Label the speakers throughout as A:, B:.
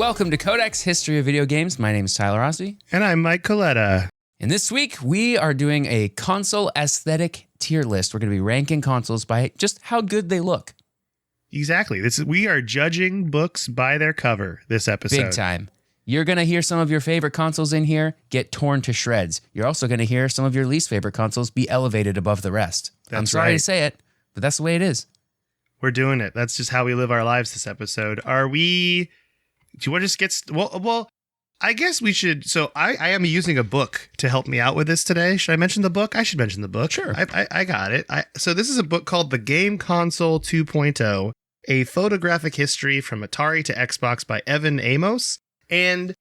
A: Welcome to Codex History of Video Games. My name is Tyler Osby.
B: And I'm Mike Coletta.
A: And this week, we are doing a console aesthetic tier list. We're going to be ranking consoles by just how good they look.
B: Exactly. We are judging books by their cover this episode.
A: Big time. You're going to hear some of your favorite consoles in here get torn to shreds. You're also going to hear some of your least favorite consoles be elevated above the rest. I'm sorry to say it, but that's the way it is.
B: We're doing it. That's just how we live our lives this episode. Do you want to just get... Well, I guess we should... So I am using a book to help me out with this today. Should I mention the book? I should mention the book.
A: Sure.
B: I got it. So this is a book called The Game Console 2.0, A Photographic History from Atari to Xbox by Evan Amos. And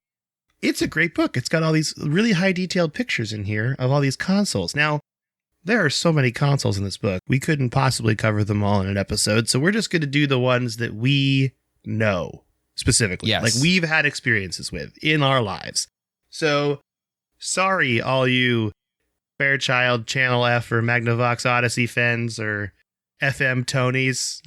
B: it's a great book. It's got all these really high detailed pictures in here of all these consoles. Now, there are so many consoles in this book. We couldn't possibly cover them all in an episode. So we're just going to do the ones that we know. Specifically,
A: yes.
B: Like we've had experiences with in our lives. So sorry, all you Fairchild, Channel F, or Magnavox Odyssey fans or FM Tonys.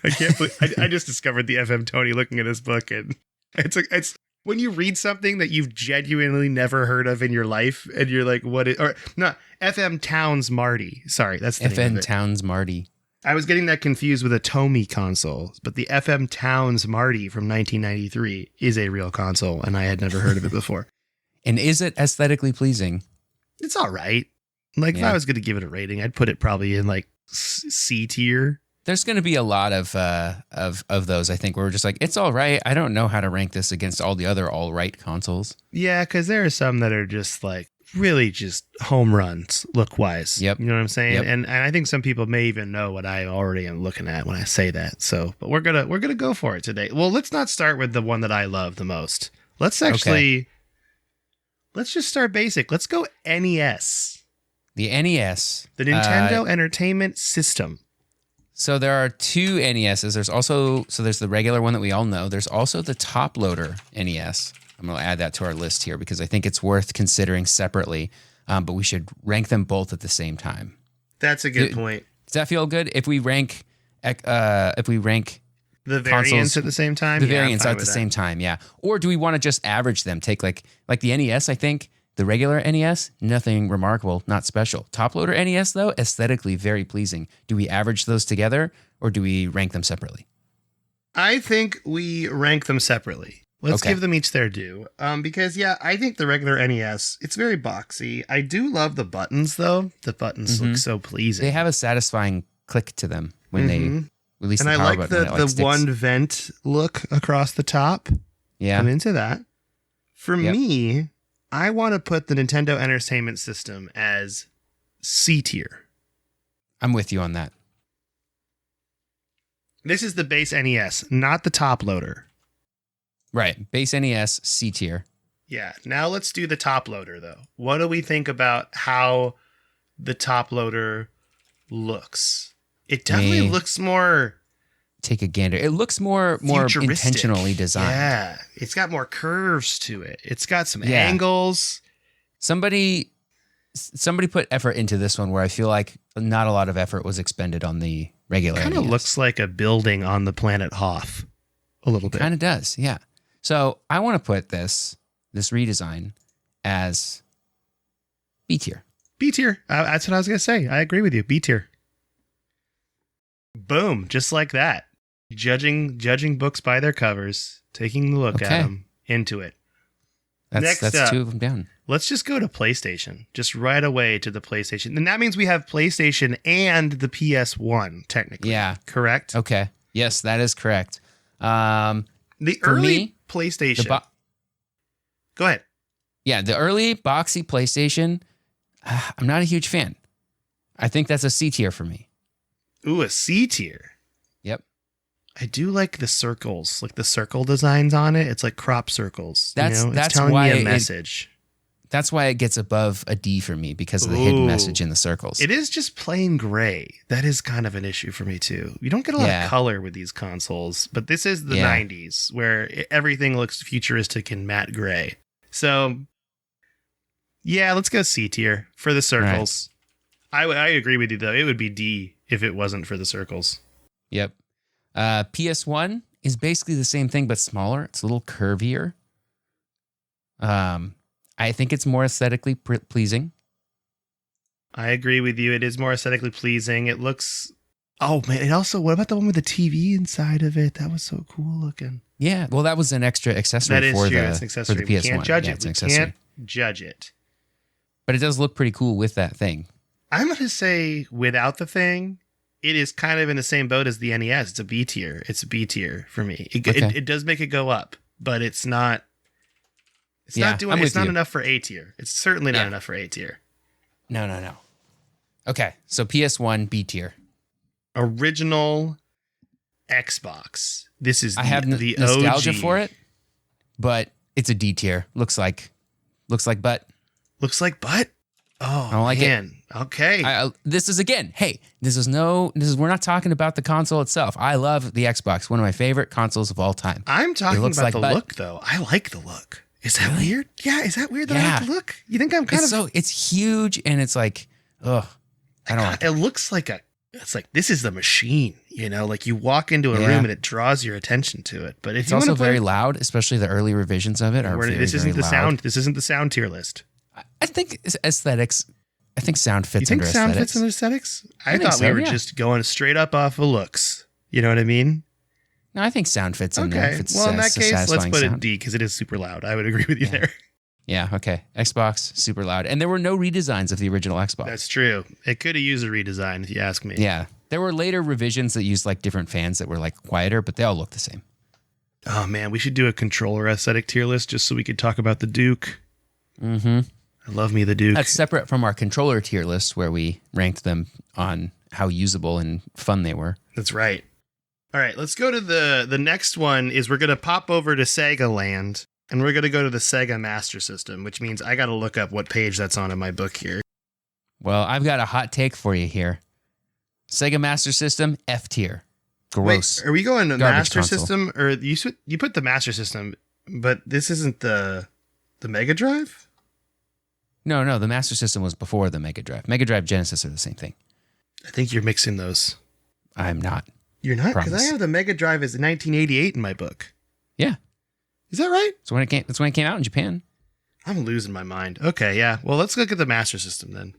B: I can't believe I just discovered the FM Tony looking at this book, and it's when you read something that you've genuinely never heard of in your life, and you're like, what is, or not FM Towns Marty. Sorry, that's the name of it.
A: FM Towns Marty.
B: I was getting that confused with a Tomy console, but the FM Towns Marty from 1993 is a real console, and I had never heard of it before.
A: And is it aesthetically pleasing?
B: It's all right. Like, if I was going to give it a rating, I'd put it probably in, like, C tier.
A: There's going to be a lot of those, I think, where we're just like, it's all right. I don't know how to rank this against all the other all right consoles.
B: Yeah, because there are some that are just, like, really just home runs look-wise.
A: Yep.
B: You know what I'm saying?
A: Yep.
B: And I think some people may even know what I already am looking at when I say that. So, but we're gonna go for it today. Well, let's not start with the one that I love the most. Let's actually let's just start basic. Let's go NES.
A: The NES.
B: The Nintendo Entertainment System.
A: So there are two NESs. There's the regular one that we all know. There's also the top loader NES. I'm going to add that to our list here because I think it's worth considering separately, but we should rank them both at the same time.
B: That's a good point.
A: Does that feel good? If we rank
B: the variants
A: consoles,
B: at the same time?
A: The variants at the same time, yeah. Or do we want to just average them? Take like the NES, I think, the regular NES, nothing remarkable, not special. Top loader NES, though, aesthetically very pleasing. Do we average those together or do we rank them separately?
B: I think we rank them separately. Let's give them each their due. Because, yeah, I think the regular NES, it's very boxy. I do love the buttons, though. The buttons look so pleasing.
A: They have a satisfying click to them when they release the power button.
B: And I like the one vent look across the top.
A: Yeah.
B: I'm into that. For me, I want to put the Nintendo Entertainment System as C tier.
A: I'm with you on that.
B: This is the base NES, not the top loader.
A: Right. Base NES, C tier.
B: Yeah. Now let's do the top loader, though. What do we think about how the top loader looks? It definitely looks more...
A: Take a gander. It looks more intentionally designed.
B: Yeah. It's got more curves to it. It's got some angles.
A: Somebody put effort into this one where I feel like not a lot of effort was expended on the regular NES.
B: Kind of looks like a building on the planet Hoth. A little bit.
A: Kind of does, yeah. So I want to put this redesign as B tier.
B: B tier. That's what I was going to say. I agree with you. B tier. Boom. Just like that. Judging books by their covers, taking a look at them, into it.
A: That's two of them down.
B: Let's just go to PlayStation. Just right away to the PlayStation. And that means we have PlayStation and the PS1, technically.
A: Yeah.
B: Correct?
A: Okay. Yes, that is correct.
B: The early PlayStation. Go ahead.
A: Yeah, the early boxy PlayStation, I'm not a huge fan. I think that's a C tier for me.
B: Ooh, a C tier.
A: Yep.
B: I do like the circles, like the circle designs on it. It's like crop circles.
A: That's
B: telling
A: why
B: me a message.
A: That's why it gets above a D for me, because of the hidden message in the circles.
B: It is just plain gray. That is kind of an issue for me too. You don't get a lot of color with these consoles, but this is the 90s where everything looks futuristic and matte gray. So yeah, let's go C tier for the circles. Right. I agree with you though. It would be D if it wasn't for the circles.
A: Yep. PS1 is basically the same thing but smaller. It's a little curvier. I think it's more aesthetically pleasing.
B: I agree with you. It is more aesthetically pleasing. It looks... Oh, man. And also, what about the one with the TV inside of it? That was so cool looking.
A: Yeah. Well, that was an extra accessory
B: that is
A: for
B: true.
A: the,
B: It's an accessory.
A: for the PS1.
B: We can't judge
A: Yeah,
B: it.
A: it's an
B: We
A: accessory.
B: can't judge it.
A: But it does look pretty cool with that thing.
B: I'm going to say without the thing, it is kind of in the same boat as the NES. It's a B tier. It's a B tier for me. It does make it go up, but it's not... It's not doing. It's not enough for A tier. It's certainly not enough for A tier.
A: No. Okay, so PS1 B tier.
B: Original Xbox. This is
A: I have
B: the
A: nostalgia
B: OG.
A: for it, but it's a D tier. Looks like butt.
B: Looks like butt. Oh,
A: I don't like
B: man. Okay.
A: This is again. Hey, we're not talking about the console itself. I love the Xbox. One of my favorite consoles of all time.
B: I'm talking about
A: like
B: the
A: butt.
B: look, though. I like the look. Is that weird? Yeah. Is that weird that I like the look? You think I'm kind of...
A: It's huge and it's like, ugh. I don't like it.
B: It looks like it's like, this is the machine, like you walk into a room and it draws your attention to it. But
A: it's also very loud, especially the early revisions of it are very,
B: this isn't
A: very
B: the
A: loud.
B: sound. This isn't the sound tier list.
A: I think aesthetics. I think sound fits.
B: You think
A: under
B: sound
A: aesthetics.
B: fits under aesthetics? I
A: think
B: thought
A: so,
B: we were
A: yeah.
B: just going straight up off of looks. You know what I mean?
A: No, I think sound fits in there.
B: Okay.
A: If it's,
B: Well, in that
A: a
B: case, let's
A: satisfying
B: put it
A: sound.
B: D because it is super loud. I would agree with you there.
A: Yeah. Okay. Xbox super loud, and there were no redesigns of the original Xbox.
B: That's true. It could have used a redesign if you ask me.
A: Yeah. There were later revisions that used like different fans that were like quieter, but they all look the same.
B: Oh man, we should do a controller aesthetic tier list just so we could talk about the Duke.
A: Mm-hmm.
B: I love me the Duke.
A: That's separate from our controller tier list where we ranked them on how usable and fun they were.
B: That's right. All right, let's go to the next one. Is we're gonna pop over to Sega Land, and we're gonna go to the Sega Master System, which means I got to look up what page that's on in my book here.
A: Well, I've got a hot take for you here. Sega Master System F tier. Gross.
B: Wait, are we going to
A: Garbage
B: Master
A: console.
B: System, or you put the Master System, but this isn't the Mega Drive?
A: No, the Master System was before the Mega Drive. Mega Drive, Genesis are the same thing.
B: I think you're mixing those.
A: I'm not.
B: You're not? Because I
A: Promise.
B: have the Mega Drive as 1988 in my book.
A: Yeah.
B: Is that right?
A: That's when it came out in Japan.
B: I'm losing my mind. Okay, yeah. Well, let's look at the Master System then.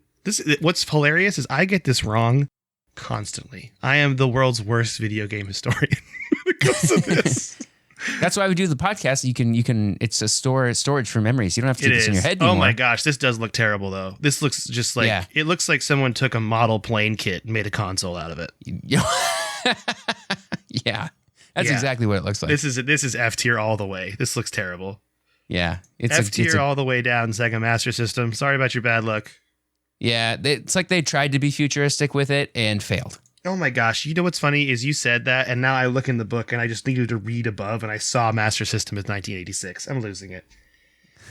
B: What's hilarious is I get this wrong constantly. I am the world's worst video game historian when it comes to this.
A: That's why we do the podcast. You can. It's a storage for memories. You don't have to keep this in your head anymore.
B: Oh my gosh, this does look terrible though. This looks just like It looks like someone took a model plane kit and made a console out of it.
A: Yeah, that's exactly what it looks like.
B: This is F tier all the way. This looks terrible.
A: Yeah, it's
B: F tier all the way down. Sega Master System. Sorry about your bad luck.
A: Yeah, it's like they tried to be futuristic with it and failed.
B: Oh my gosh. You know what's funny is you said that, and now I look in the book and I just needed to read above, and I saw Master System as 1986. I'm losing it.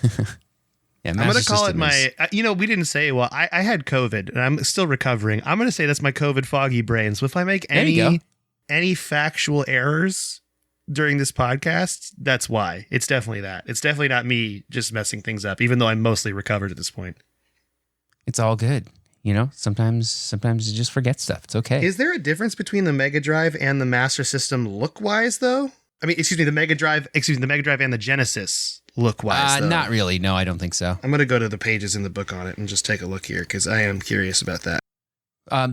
A: Yeah,
B: I'm going to call it my... we didn't say... Well, I had COVID, and I'm still recovering. I'm going to say that's my COVID foggy brain. So if I make any factual errors during this podcast, that's why. It's definitely that. It's definitely not me just messing things up, even though I'm mostly recovered at this point.
A: It's all good. Sometimes you just forget stuff. It's okay.
B: Is there a difference between the Mega Drive and the Master System look-wise, though? I mean, the Mega Drive and the Genesis look-wise, though.
A: Not really. No, I don't think so.
B: I'm going to go to the pages in the book on it and just take a look here, because I am curious about that.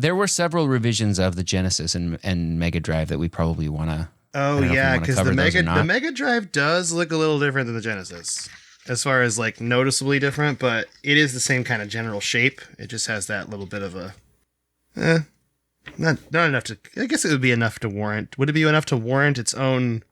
A: There were several revisions of the Genesis and Mega Drive that we probably want to...
B: Oh, yeah, because the Mega Drive does look a little different than the Genesis. As far as like noticeably different, but it is the same kind of general shape. It just has that little bit of a, not enough to. I guess it would be enough to warrant. Would it be enough to warrant its own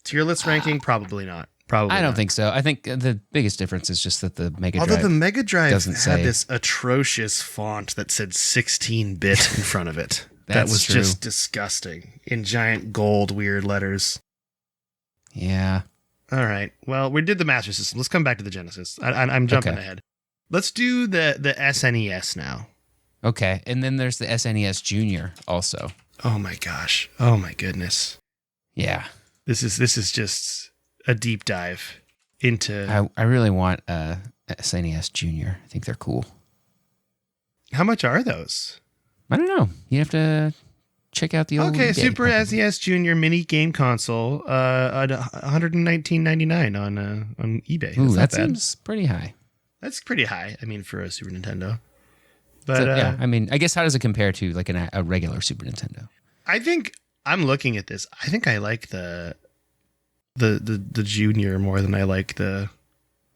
B: tier list ranking? Probably not. Probably.
A: I don't think so. I think the biggest difference is just that the Mega Drive.
B: Although the Mega Drive
A: doesn't
B: had
A: say.
B: this atrocious font that said 16-bit in front of it. That
A: That's
B: was
A: true.
B: just disgusting in giant gold weird letters.
A: Yeah.
B: All right. Well, we did the Master System. Let's come back to the Genesis. I'm jumping ahead. Let's do the SNES now.
A: Okay. And then there's the SNES Junior also.
B: Oh my gosh. Oh my goodness.
A: Yeah.
B: This is just a deep dive into.
A: I really want SNES Junior. I think they're cool.
B: How much are those?
A: I don't know. You have to check out the old
B: Okay,
A: eBay,
B: Super
A: probably.
B: SNES Junior mini game console, at $119.99 on eBay.
A: Ooh,
B: That's
A: that
B: not bad.
A: seems pretty high.
B: That's pretty high. I mean, for a Super Nintendo. But
A: So, yeah, I mean, I guess how does it compare to like a regular Super Nintendo?
B: I think I'm looking at this. I think I like the Junior more than I like the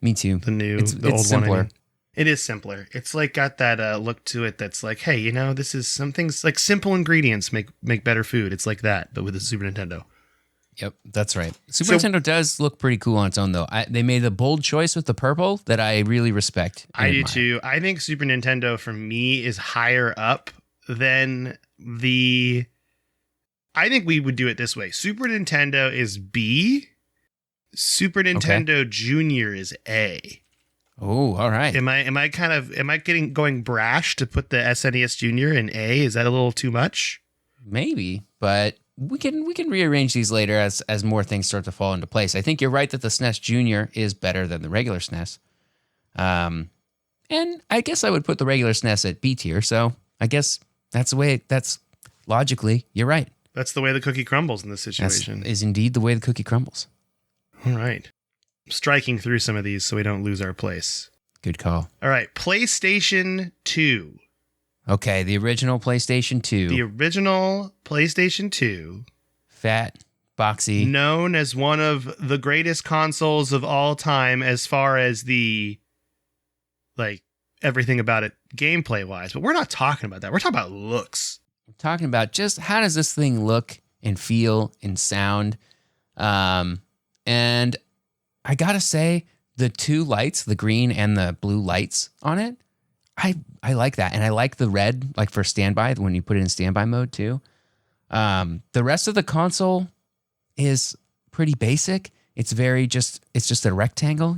A: Me too.
B: the
A: It's
B: old
A: simpler.
B: one. I mean. It is simpler. It's like got that look to it that's like, hey, this is some things like simple ingredients make better food. It's like that, but with a Super Nintendo.
A: Yep, that's right. Super Nintendo does look pretty cool on its own, though. They made a bold choice with the purple that I really respect. And
B: I do
A: admire.
B: too. I think Super Nintendo for me is higher up than the. I think we would do it this way. Super Nintendo is B. Super Nintendo Junior is A.
A: Oh, all right.
B: Am I going brash to put the SNES Junior in A? Is that a little too much?
A: Maybe, but we can rearrange these later as more things start to fall into place. I think you're right that the SNES Junior is better than the regular SNES. And I guess I would put the regular SNES at B tier. So I guess that's logically, you're right.
B: That's the way the cookie crumbles in this situation.
A: That is indeed the way the cookie crumbles.
B: All right. Striking through some of these so we don't lose our place.
A: Good call.
B: All right. PlayStation 2.
A: Okay, the original PlayStation 2.
B: The original PlayStation 2.
A: Fat, boxy.
B: Known as one of the greatest consoles of all time as far as the, like, everything about it gameplay-wise. But we're not talking about that. We're talking about looks.
A: We're talking about just how does this thing look and feel and sound. And I gotta say, the two lights, the green and the blue lights on it, I like that. And I like the red, like for standby, when you put it in standby mode too. The rest of the console is pretty basic. It's just a rectangle,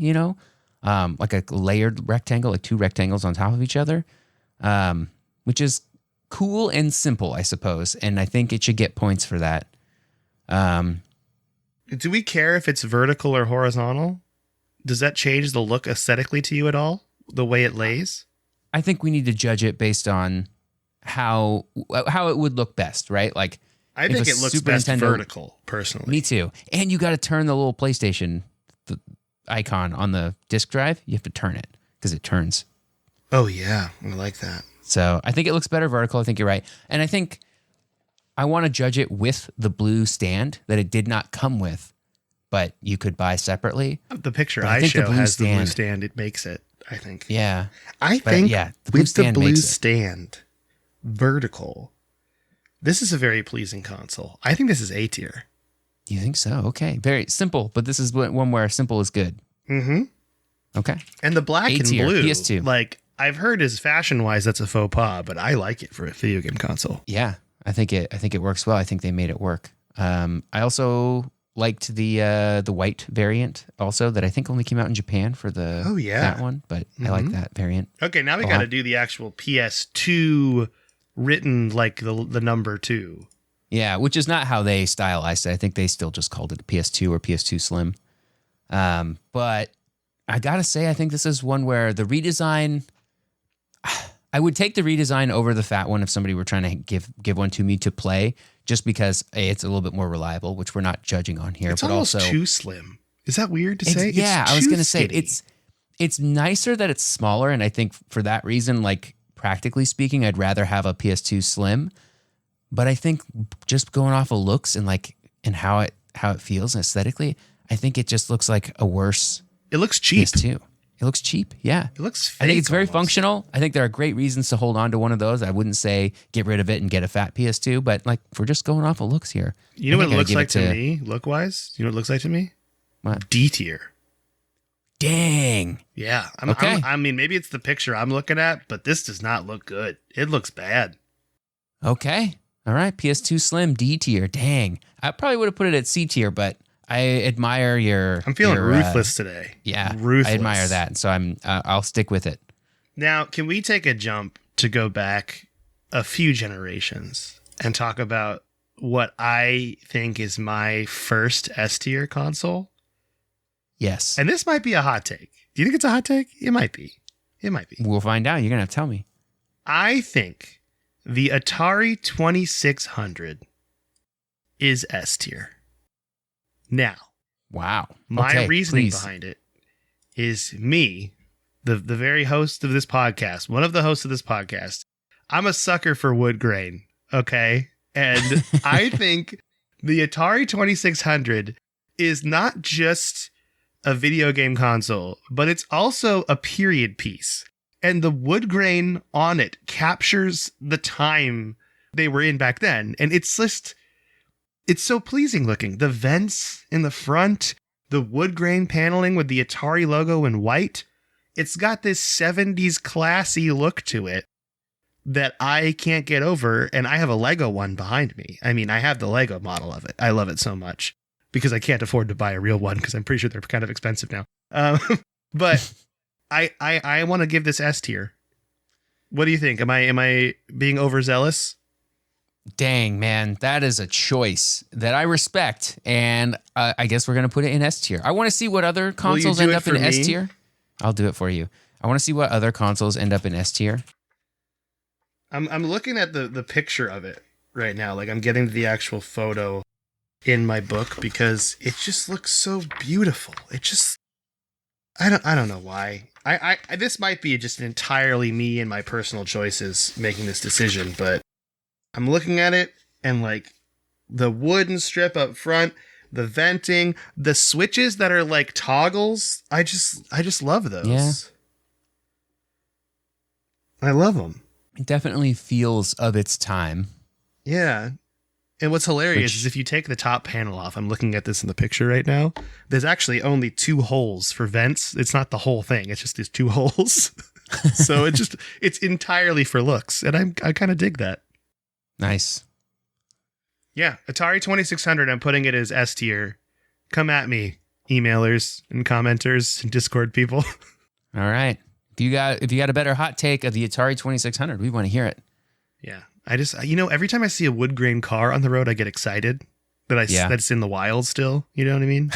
A: like a layered rectangle, like two rectangles on top of each other, which is cool and simple, I suppose. And I think it should get points for that.
B: Do we care if it's vertical or horizontal? Does that change the look aesthetically to you at all? The way it lays?
A: I think we need to judge it based on how it would look best, right? Like,
B: I think it looks best vertical, personally.
A: Me too. And you got to turn the little PlayStation icon on the disk drive. You have to turn it because it turns.
B: Oh, yeah. I like that.
A: So I think it looks better vertical. I think you're right. And I think I want to judge it with the blue stand that it did not come with, but you could buy separately.
B: The picture I show has the blue stand. It makes it, I think.
A: Yeah.
B: I think with the blue stand, vertical, this is a very pleasing console. I think this is A tier.
A: Do you think so? Okay. Very simple, but this is one where simple is good.
B: Mm-hmm.
A: Okay.
B: And the black and blue,
A: PS2.
B: like I've heard is fashion-wise that's a faux pas, but I like it for a video game console.
A: Yeah. I think it works well. I think they made it work. I also liked the white variant also that I think only came out in Japan for that one, but I like that variant.
B: Okay, now we got to do the actual PS2 written like the number 2.
A: Yeah, which is not how they stylized it. I think they still just called it a PS2 or PS2 Slim. But I got to say, I think this is one where the redesign, I would take the redesign over the fat one if somebody were trying to give one to me to play, just because it's a little bit more reliable, which we're not judging on here.
B: It's
A: but
B: almost
A: also
B: too slim. Is that weird to say?
A: Yeah, I was going to say it's nicer that it's smaller, and I think for that reason, like practically speaking, I'd rather have a PS2 Slim. But I think just going off of looks and how it feels aesthetically, I think it just looks like a worse.
B: It looks cheap
A: PS2. It looks cheap, yeah.
B: It looks fake.
A: I think it's very
B: almost
A: functional. I think there are great reasons to hold on to one of those. I wouldn't say get rid of it and get a fat PS2, but like if we're just going off of looks here.
B: You know what it looks like to me, look-wise? You know what it looks like to me?
A: What?
B: D tier.
A: Dang.
B: Yeah.
A: Okay.
B: I mean, maybe it's the picture I'm looking at, but this does not look good. It looks bad.
A: Okay. All right. PS2 Slim D tier. Dang. I probably would have put it at C tier, but I admire
B: I'm feeling ruthless today.
A: Yeah.
B: Ruthless.
A: I admire that. So I'll stick with it.
B: Now, can we take a jump to go back a few generations and talk about what I think is my first S tier console?
A: Yes.
B: And this might be a hot take. Do you think it's a hot take? It might be. It might be.
A: We'll find out. You're going to have to tell me.
B: I think The Atari 2600 is S tier. Now,
A: Wow.
B: my
A: Okay,
B: reasoning
A: please.
B: behind it is me, the very host of this podcast, one of the hosts of this podcast. I'm a sucker for wood grain, okay? And I think the Atari 2600 is not just a video game console, but it's also a period piece. And the wood grain on it captures the time they were in back then. And it's just, it's so pleasing looking. The vents in the front, the wood grain paneling with the Atari logo in white. It's got this 70s classy look to it that I can't get over. And I have a Lego one behind me. I mean, I have the Lego model of it. I love it so much because I can't afford to buy a real one because I'm pretty sure they're kind of expensive now. But I want to give this S tier. What do you think? Am I being overzealous?
A: Dang, man, that is a choice that I respect, and I guess we're gonna put it in S tier. I want to see what other consoles end up in S tier. I'll do it for you. I want to see what other consoles end up in S tier.
B: I'm looking at the picture of it right now. Like I'm getting the actual photo in my book because it just looks so beautiful. It just I don't know why. I this might be just entirely me and my personal choices making this decision, but I'm looking at it and like the wooden strip up front, the venting, the switches that are like toggles. I just love those.
A: Yeah.
B: I love them.
A: It definitely feels of its time.
B: Yeah. And what's hilarious is if you take the top panel off, I'm looking at this in the picture right now, there's actually only 2 holes for vents. It's not the whole thing. It's just these 2 holes. So it's entirely for looks. And I kind of dig that.
A: Nice.
B: Yeah. Atari 2600, I'm putting it as S tier. Come at me, emailers and commenters and Discord people.
A: All right. If you got a better hot take of the Atari 2600, we want to hear it.
B: Yeah. I just, every time I see a wood grain car on the road, I get excited that it's in the wild still. You know what I mean?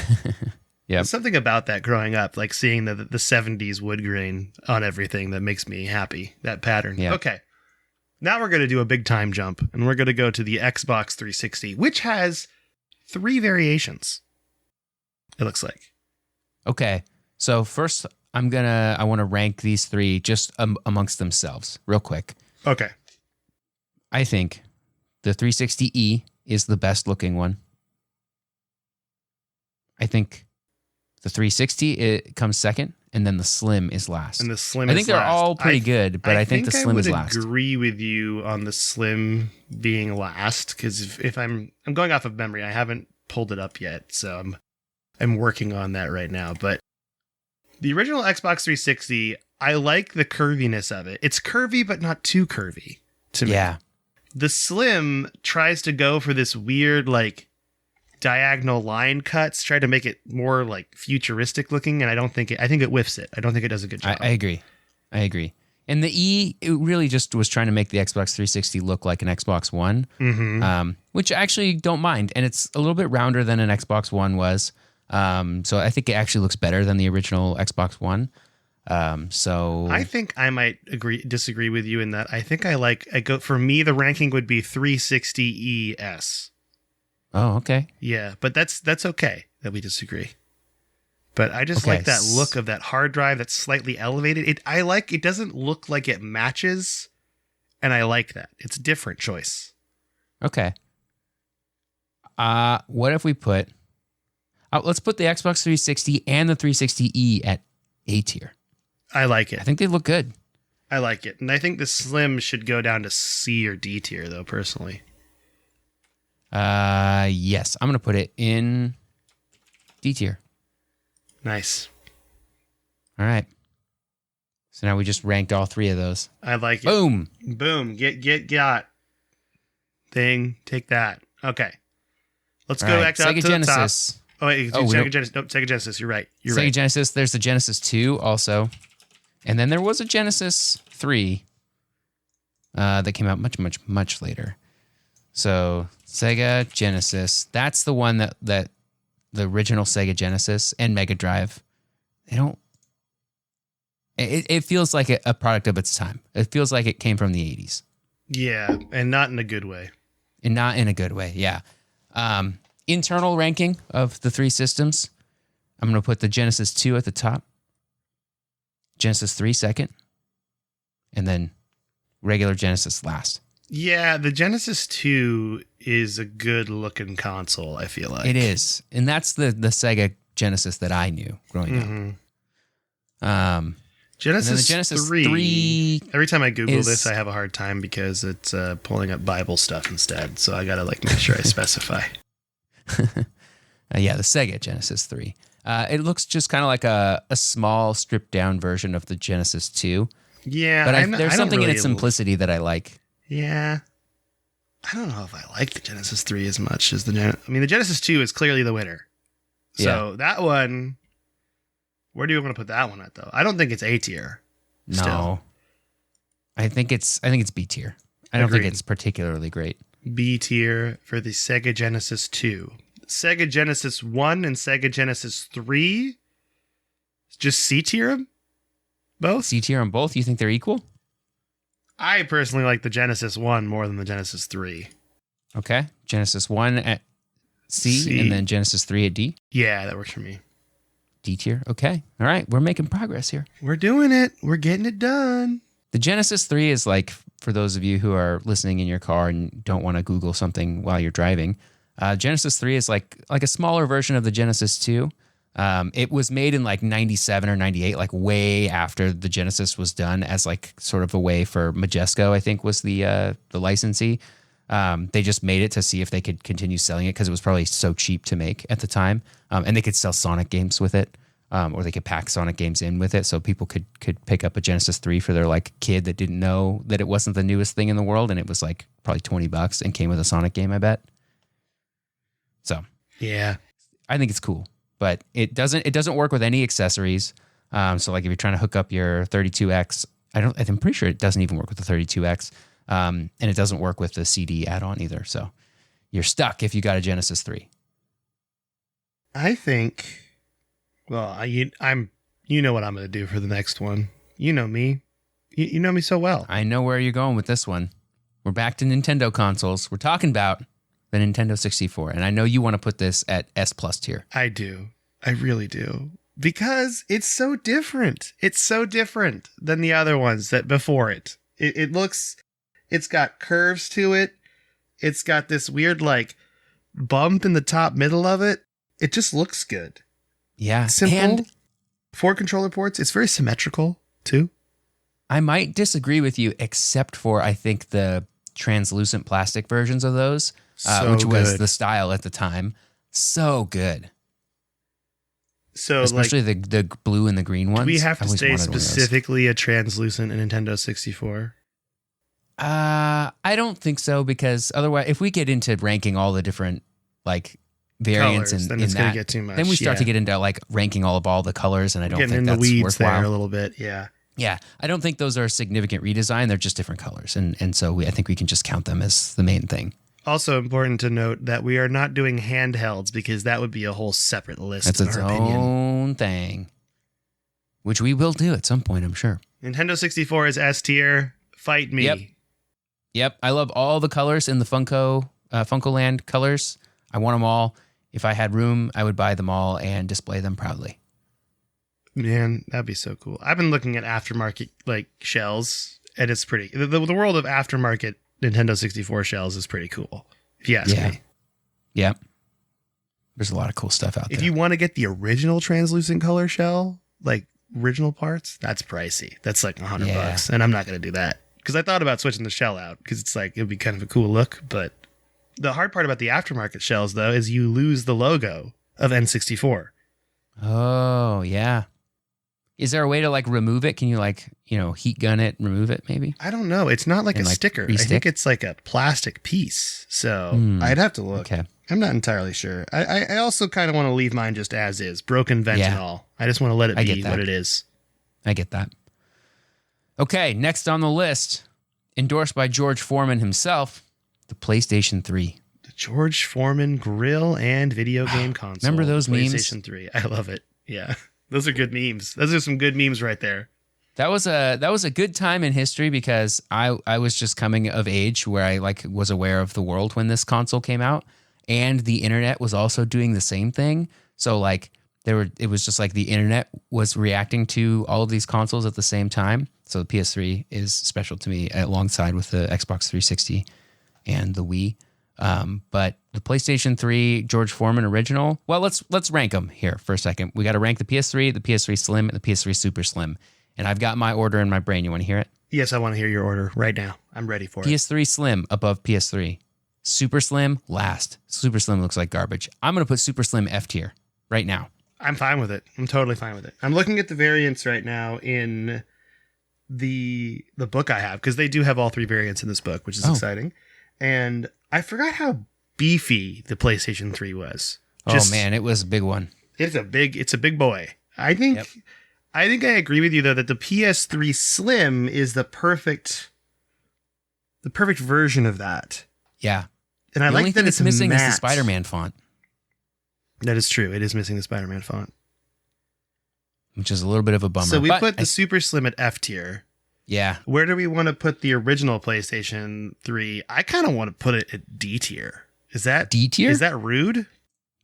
A: Yeah.
B: There's something about that growing up, like seeing the 70s wood grain on everything that makes me happy. That pattern.
A: Yeah.
B: Okay. Now we're going to do a big time jump and we're going to go to the Xbox 360, which has 3 variations. It looks like.
A: Okay. So first I want to rank these 3 just amongst themselves real quick.
B: Okay.
A: I think the 360E is the best looking one. I think the 360 it comes second, and then the Slim is last.
B: And the Slim
A: I think they're all pretty good, but I think the Slim is last.
B: I would agree with you on the Slim being last because if I'm going off of memory, I haven't pulled it up yet, so I'm working on that right now. But the original Xbox 360, I like the curviness of it. It's curvy, but not too curvy to me.
A: Yeah.
B: The Slim tries to go for this weird, like, diagonal line cuts, try to make it more, like, futuristic looking, and I think it whiffs it. I don't think it does a good job.
A: I agree. And the E, it really just was trying to make the Xbox 360 look like an Xbox One, which I actually don't mind. And it's a little bit rounder than an Xbox One was. So I think it actually looks better than the original Xbox One. So
B: I think I might disagree with you in that. I think for me, the ranking would be 360 ES.
A: Oh, okay.
B: Yeah, but that's okay that we disagree. But I just like that look of that hard drive that's slightly elevated. It doesn't look like it matches, and I like that. It's a different choice.
A: Okay. What if we let's put the Xbox 360 and the 360E at A tier.
B: I like it.
A: I think they look good.
B: I like it. And I think the Slim should go down to C or D tier, though, personally.
A: Yes. I'm going to put it in D tier.
B: Nice.
A: All right. So now we just ranked all 3 of those.
B: I like it.
A: Boom.
B: Boom. Got. Thing. Take that. Okay. Let's go back to
A: Sega
B: to
A: Genesis.
B: The top. Oh, wait. Sega Genesis. Nope, Sega Genesis. You're right.
A: Sega Genesis. There's the Genesis 2 also. And then there was a Genesis 3 that came out much, much, much later. So Sega Genesis, that's the one that the original Sega Genesis and Mega Drive, it feels like a product of its time. It feels like it came from the 80s.
B: Yeah, and not in a good way.
A: And not in a good way, yeah. Internal ranking of the three systems. I'm going to put the Genesis 2 at the top, Genesis 3 second, and then regular Genesis last.
B: Yeah, the Genesis 2 is a good looking console, I feel like.
A: It is. And that's the Sega Genesis that I knew growing up.
B: Genesis 3. Every time I Google this, I have a hard time because it's pulling up Bible stuff instead. So I got to make sure I specify.
A: Yeah, the Sega Genesis 3. It looks just kind of like a small stripped down version of the Genesis 2.
B: Yeah.
A: But there's something in its simplicity that I like.
B: Yeah. I don't know if I like the Genesis 3 as much as the Genesis 2 is clearly the winner. So that one, where do you want to put that one at though? I don't think it's A tier.
A: No. I think it's B tier. I don't think it's particularly great.
B: B tier for the Sega Genesis 2. Sega Genesis 1 and Sega Genesis 3, just C tier them? Both?
A: C tier on both? You think they're equal?
B: I personally like the Genesis 1 more than the Genesis 3.
A: Okay. Genesis 1 at C and then Genesis 3 at D?
B: Yeah, that works for me.
A: D tier? Okay. All right. We're making progress here.
B: We're doing it. We're getting it done.
A: The Genesis 3 is like, for those of you who are listening in your car and don't want to Google something while you're driving, Genesis 3 is like a smaller version of the Genesis 2. It was made in 97 or 98, way after the Genesis was done, as sort of a way for Majesco, I think was the licensee. They just made it to see if they could continue selling it because it was probably so cheap to make at the time. And they could sell Sonic games with it, or they could pack Sonic games in with it so people could pick up a Genesis 3 for their kid that didn't know that it wasn't the newest thing in the world, and it was probably $20 and came with a Sonic game, I bet. So
B: yeah,
A: I think it's cool. But it doesn't work with any accessories. So if you're trying to hook up your 32X, I'm pretty sure it doesn't even work with the 32X. And it doesn't work with the CD add-on either. So you're stuck if you got a Genesis 3.
B: I think, well, you know what I'm going to do for the next one. You know me. You know me so well.
A: I know where you're going with this one. We're back to Nintendo consoles. We're talking about the Nintendo 64. And I know you want to put this at S+ tier.
B: I do. I really do. Because it's so different. It's so different than the other ones that before it. It looks, it's got curves to it. It's got this weird bump in the top middle of it. It just looks good.
A: Yeah.
B: Simple.
A: And
B: 4 controller ports. It's very symmetrical too.
A: I might disagree with you, except for I think the translucent plastic versions of those. Which was the style at the time. So good.
B: So
A: especially the blue and the green ones.
B: Do we have to say specifically a translucent Nintendo 64?
A: I don't think so, because otherwise, if we get into ranking all the different variants
B: colors, then
A: in
B: it's
A: that,
B: gonna get too much.
A: Then we start to get into ranking all the colors, and I don't think that's
B: weeds
A: worthwhile.
B: There a little bit, yeah.
A: Yeah, I don't think those are a significant redesign. They're just different colors, and so I think we can just count them as the main thing.
B: Also important to note that we are not doing handhelds because that would be a whole separate list.
A: That's its own thing, which we will do at some point, I'm sure.
B: Nintendo 64 is S tier. Fight me.
A: Yep. I love all the colors in the Funko-Land colors. I want them all. If I had room, I would buy them all and display them proudly.
B: Man, that'd be so cool. I've been looking at aftermarket shells, and it's pretty. The world of aftermarket Nintendo 64 shells is pretty cool, if you ask me.
A: Yeah. There's a lot of cool stuff out there.
B: If you want to get the original translucent color shell, original parts, that's pricey. That's $100, and I'm not going to do that. Because I thought about switching the shell out, because it's it'd be kind of a cool look. But the hard part about the aftermarket shells, though, is you lose the logo of N64.
A: Oh, yeah. Is there a way to remove it? Can you heat gun it, remove it maybe?
B: I don't know. It's not a sticker.
A: Re-stick?
B: I think it's a plastic piece. So I'd have to look. Okay. I'm not entirely sure. I also kind of want to leave mine just as is. Broken vent and all. I just want to let it be what it is.
A: I get that. Okay, next on the list, endorsed by George Foreman himself, the PlayStation 3.
B: The George Foreman grill and video game console.
A: Remember those memes?
B: PlayStation 3. I love it. Yeah. Those are good memes. Those are some good memes right there.
A: That was a good time in history because I was just coming of age where I like was aware of the world when this console came out, and the internet was also doing the same thing. So like it was just like the internet was reacting to all of these consoles at the same time. So the PS3 is special to me alongside with the Xbox 360 and the Wii. But the PlayStation 3 George Foreman original, well, let's rank them here for a second. We got to rank the PS3, the PS3 Slim, and the PS3 Super Slim. And I've got my order in my brain. You want to hear it?
B: Yes, I want to hear your order right now. I'm ready for it.
A: PS3 Slim above PS3. Super Slim last. Super Slim looks like garbage. I'm going to put Super Slim F tier right now.
B: I'm fine with it. I'm totally fine with it. I'm looking at the variants right now in the book I have, because they do have all three variants in this book, which is exciting. And I forgot how beefy the PlayStation 3 was.
A: Oh man, it was a big one.
B: It's a big boy. I think I agree with you though that the PS3 Slim is the perfect version of that.
A: Yeah.
B: And I like that
A: it's missing
B: matte.
A: is the Spider-Man font.
B: That is true. It is missing the Spider-Man font,
A: which is a little bit of a bummer.
B: So we put the Super Slim at F tier.
A: Yeah.
B: Where do we want to put the original PlayStation 3? I kind of want to put it at D tier. Is that
A: D tier?
B: Is that rude?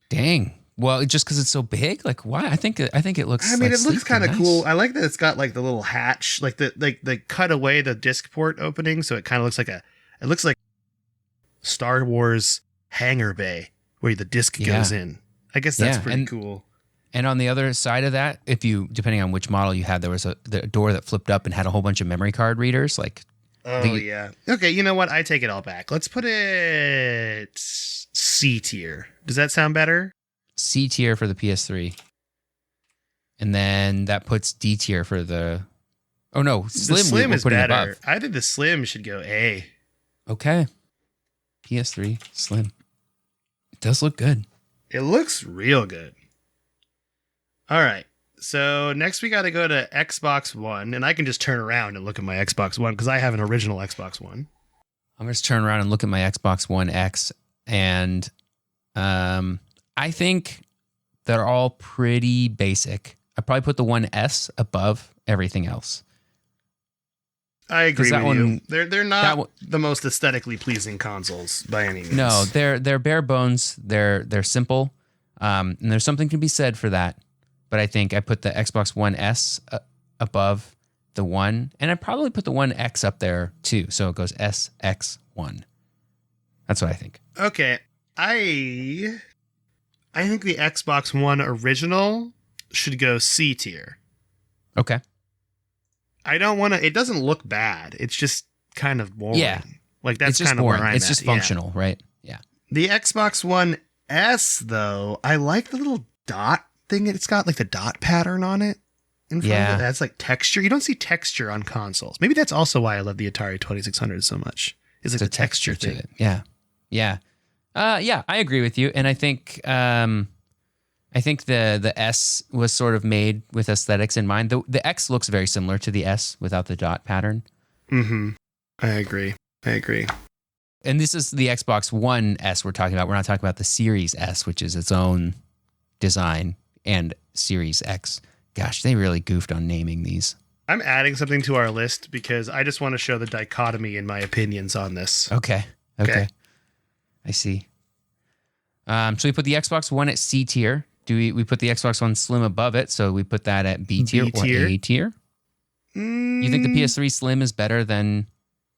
A: Dang. Well, just because it's so big, like why? I think it looks.
B: I mean,
A: like
B: it looks kind of
A: nice.
B: cool. I like that it's got like the little hatch, like they cut away the disc port opening, so it kind of looks like it looks like Star Wars hangar bay where the disc goes in. I guess that's pretty cool.
A: And on the other side of that, depending on which model you had, there was the door that flipped up and had a whole bunch of memory card readers. Like,
B: yeah. Okay, you know what? I take it all back. Let's put it C tier. Does that sound better?
A: C tier for the PS3. And then that puts D tier for the... Oh, no. Slim,
B: the Slim is better.
A: Above.
B: I think the Slim should go A.
A: Okay. PS3 Slim. It does look good.
B: It looks real good. All right. So next we got to go to Xbox One. And I can just turn around and look at my Xbox One because I have an original Xbox One.
A: I'm going to turn around and look at my Xbox One X. And I think they're all pretty basic. I probably put the One S above everything else.
B: I agree with you. They're not the most aesthetically pleasing consoles by any means.
A: No, they're bare bones. They're simple. And there's something to be said for that. But I think I put the Xbox One S above the One, and I probably put the One X up there too. So it goes S, X, One. That's what I think.
B: Okay. I think the Xbox One original should go C tier.
A: Okay.
B: I don't want to. It doesn't look bad. It's just kind of boring.
A: Yeah.
B: Like that's
A: kind
B: of where I'm
A: It's
B: at.
A: just functional, right? Yeah.
B: The Xbox One S, though, I like the little dot thing. It's got like the dot pattern on it. In front of it. That's like texture. You don't see texture on consoles. Maybe that's also why I love the Atari 2600 so much. It's like the texture thing.
A: To it. Yeah. Yeah. I agree with you. And I think the S was sort of made with aesthetics in mind. The X looks very similar to the S without the dot pattern.
B: Mm-hmm. I agree.
A: And this is the Xbox One S we're talking about. We're not talking about the Series S, which is its own design, and Series X. Gosh, they really goofed on naming these.
B: I'm adding something to our list because I just want to show the dichotomy in my opinions on this.
A: Okay. I see. So we put the Xbox One at C tier. We put the Xbox One Slim above it, so we put that at B tier or A tier? You think the PS3 Slim is better than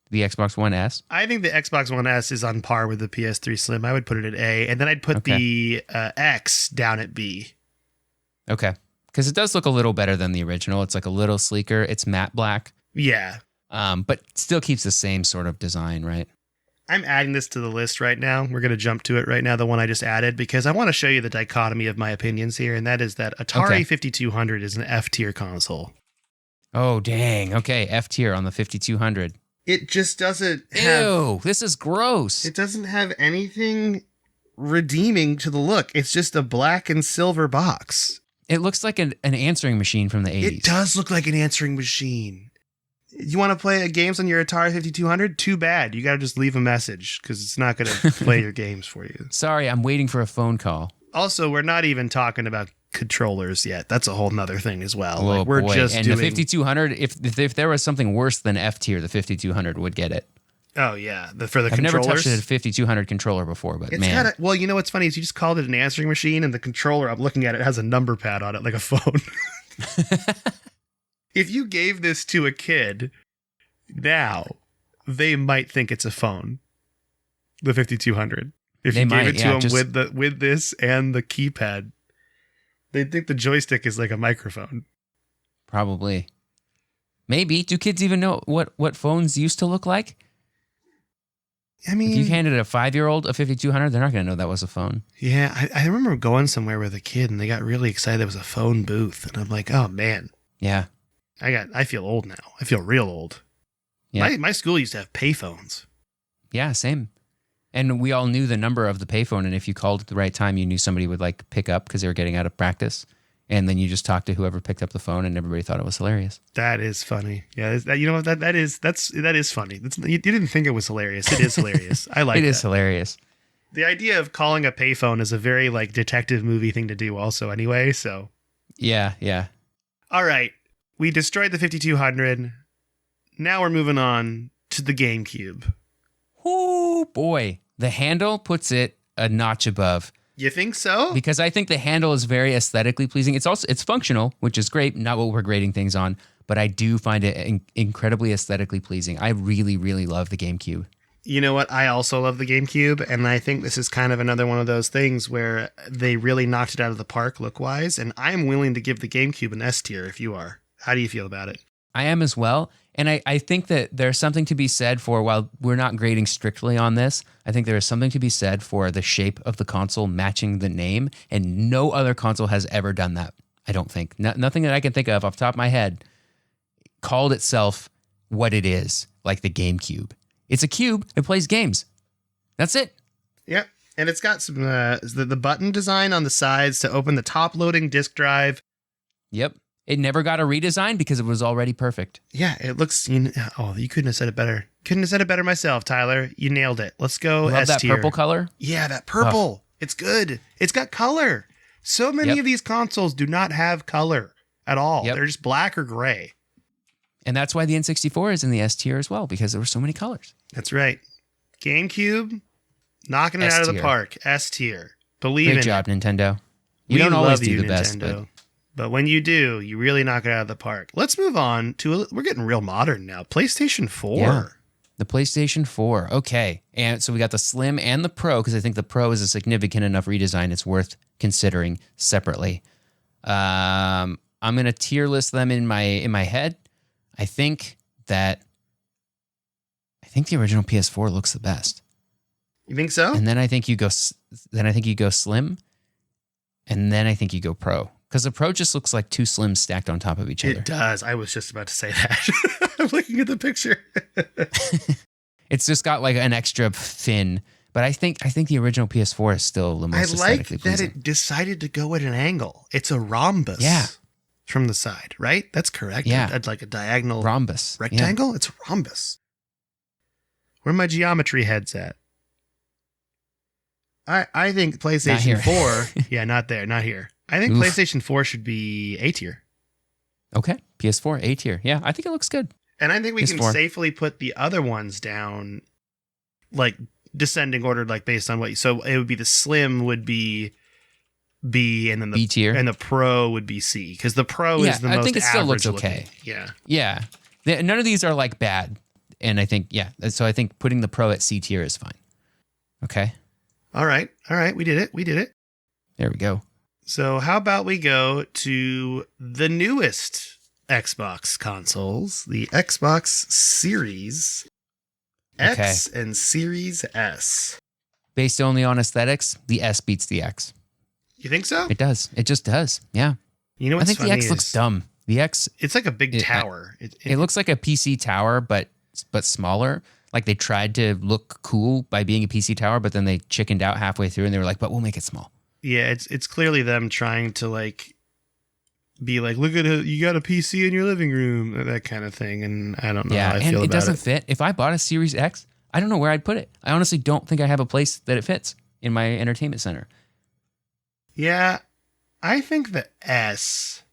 A: the Xbox One S?
B: I think the Xbox One S is on par with the PS3 Slim. I would put it at A, and then I'd put the X down at B.
A: Okay. Because it does look a little better than the original. It's like a little sleeker. It's matte black.
B: Yeah.
A: But still keeps the same sort of design, right?
B: I'm adding this to the list right now. We're going to jump to it right now, the one I just added, because I want to show you the dichotomy of my opinions here, and that is that Atari 5200 is an F tier console.
A: Oh, dang. Okay, F tier on the 5200.
B: It just doesn't have...
A: Ew, this is gross.
B: It doesn't have anything redeeming to the look. It's just a black and silver box.
A: It looks like an answering machine from the 80s.
B: It does look like an answering machine. You want to play games on your Atari 5200? Too bad. You got to just leave a message because it's not going to play your games for you.
A: Sorry, I'm waiting for a phone call.
B: Also, we're not even talking about controllers yet. That's a whole nother thing as well.
A: Oh,
B: Like, we're
A: boy.
B: just
A: and
B: doing
A: the 5200, if there was something worse than F tier, the 5200 would get it.
B: Oh yeah, for the
A: I've never
B: controllers.
A: touched a 5200 controller before, but
B: It's
A: man.
B: kind of, well, you know what's funny is you just called it an answering machine, and the controller I'm looking at, it has a number pad on it like a phone. If you gave this to a kid now, they might think it's a phone. The 5200. If
A: They
B: you
A: might,
B: gave it
A: yeah,
B: to them with this and the keypad, they'd think the joystick is like a microphone.
A: Probably. Maybe. Do kids even know what phones used to look like?
B: I mean,
A: If you handed a 5-year-old a 5200, they're not going to know that was a phone.
B: yeah, I remember going somewhere with a kid and they got really excited it was a phone booth. And I'm like, oh man,
A: Yeah.
B: I feel old now. I feel real old.
A: Yeah.
B: My school used to have payphones.
A: Yeah, same. And we all knew the number of the payphone, and if you called at the right time, you knew somebody would like pick up because they were getting out of practice. And then you just talked to whoever picked up the phone, and everybody thought it was hilarious.
B: That is funny. Yeah, you know what, that is funny. You didn't think it was hilarious. It is hilarious. I like
A: It
B: that.
A: is hilarious.
B: The idea of calling a payphone is a very like detective movie thing to do also anyway, so.
A: Yeah, yeah.
B: All right. We destroyed the 5200. Now we're moving on to the GameCube.
A: Oh boy, the handle puts it a notch above
B: You think so?
A: because I think the handle is very aesthetically pleasing. It's functional, which is great. Not what we're grading things on, but I do find it incredibly aesthetically pleasing. I really, really love the GameCube.
B: You know what? I also love the GameCube, and I think this is kind of another one of those things where they really knocked it out of the park look-wise, and I'm willing to give the GameCube an S tier if you are. How do you feel about it?
A: I am as well. And I think that there's something to be said for, while we're not grading strictly on this, I think there is something to be said for the shape of the console matching the name. And no other console has ever done that, I don't think. Nothing that I can think of off the top of my head called itself what it is, like the GameCube. It's a cube. It plays games. That's it.
B: Yep. And it's got some the button design on the sides to open the top-loading disk drive.
A: Yep. It never got a redesign because it was already perfect.
B: Yeah, it looks. You couldn't have said it better. Couldn't have said it better myself, Tyler. You nailed it. Let's go.
A: Love
B: S
A: that
B: tier.
A: purple color.
B: Yeah, that purple. It's good. It's got color. So many of these consoles do not have color at all.
A: Yep.
B: They're just black or gray.
A: And that's why the N64 is in the S tier as well, because there were so many colors.
B: That's right. GameCube, knocking it out of the
A: S-tier.
B: park. S tier. Believe
A: Great
B: in
A: job,
B: it.
A: Nintendo. You
B: We
A: don't always
B: love
A: do
B: you,
A: the best,
B: Nintendo. But when you do, you really knock it out of the park. Let's move on to, we're getting real modern now. PlayStation 4.
A: Yeah. The PlayStation 4. Okay. And so we got the Slim and the Pro, because I think the Pro is a significant enough redesign. It's worth considering separately. I'm going to tier list them in my head. I think the original PS4 looks the best.
B: You think so?
A: And then I think you go Slim. And then I think you go Pro. Because the Pro just looks like two Slims stacked on top of each other.
B: It does. I was just about to say that. I'm looking at the picture.
A: It's just got like an extra fin. But I think the original PS4 is still the most
B: I like
A: aesthetically
B: that
A: pleasing.
B: it decided to go at an angle. It's a rhombus.
A: Yeah.
B: From the side, right? That's correct.
A: Yeah.
B: I'd like a diagonal
A: Rhombus.
B: rectangle. It's a rhombus. Where my geometry head's at. I think PlayStation 4. Yeah, not there, not here. I think
A: Oof.
B: PlayStation 4 should be A tier.
A: Yeah. Okay. PS4, A tier. Yeah, I think it looks good.
B: And I think we can
A: PS4.
B: safely put the other ones down, like descending order, like based on what. So it would be the Slim would be B, and then the
A: B tier.
B: and the Pro would be C, because the Pro
A: Yeah,
B: is the
A: I
B: most
A: think it still looks
B: average
A: okay.
B: looking. Yeah.
A: Yeah. None of these are like bad. And I think, yeah. So I think putting the Pro at C tier is fine. Okay.
B: All right. We did it.
A: There we go.
B: So how about we go to the newest Xbox consoles, the Xbox Series X and Series S.
A: Based only on aesthetics, the S beats the X.
B: You think so?
A: It does. It just does. Yeah.
B: You know
A: I
B: what's
A: think the
B: funny
A: X looks dumb. The X,
B: It's like a big
A: It-
B: tower.
A: it looks like a PC tower, but smaller. Like they tried to look cool by being a PC tower, but then they chickened out halfway through and they were like, but we'll make it small.
B: Yeah, it's clearly them trying to like be like, look at it, you got a PC in your living room, that kind of thing. And I don't know
A: Yeah.
B: how I
A: And
B: feel
A: it
B: about
A: doesn't
B: it.
A: fit. If I bought a Series X, I don't know where I'd put it. I honestly don't think I have a place that it fits in my entertainment center.
B: Yeah, I think the S,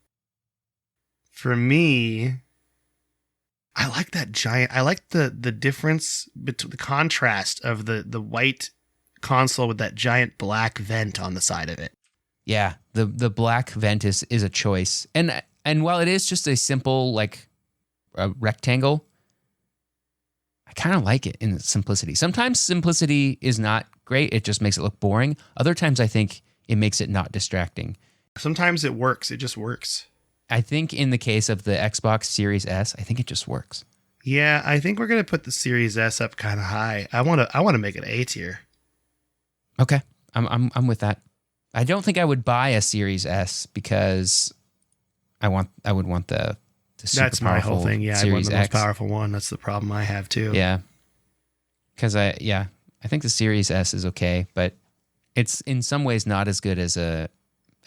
B: for me, I like that giant. I like the difference between the contrast of the white console with that giant black vent on the side of it.
A: Yeah, the black vent is a choice, and while it is just a simple like a rectangle, I kind of like it in its simplicity. Sometimes simplicity is not great; it just makes it look boring. Other times, I think it makes it not distracting.
B: Sometimes it works. It just works.
A: I think in the case of the Xbox Series S, I think it just works.
B: Yeah, I think we're gonna put the Series S up kind of high. I want to make it A tier.
A: Okay, I'm with that. I don't think I would buy a Series S because I would want the super
B: That's my whole thing. Yeah, I want
A: Series
B: the most
A: X.
B: powerful one. That's the problem I have too.
A: Yeah, because I think the Series S is okay, but it's in some ways not as good as a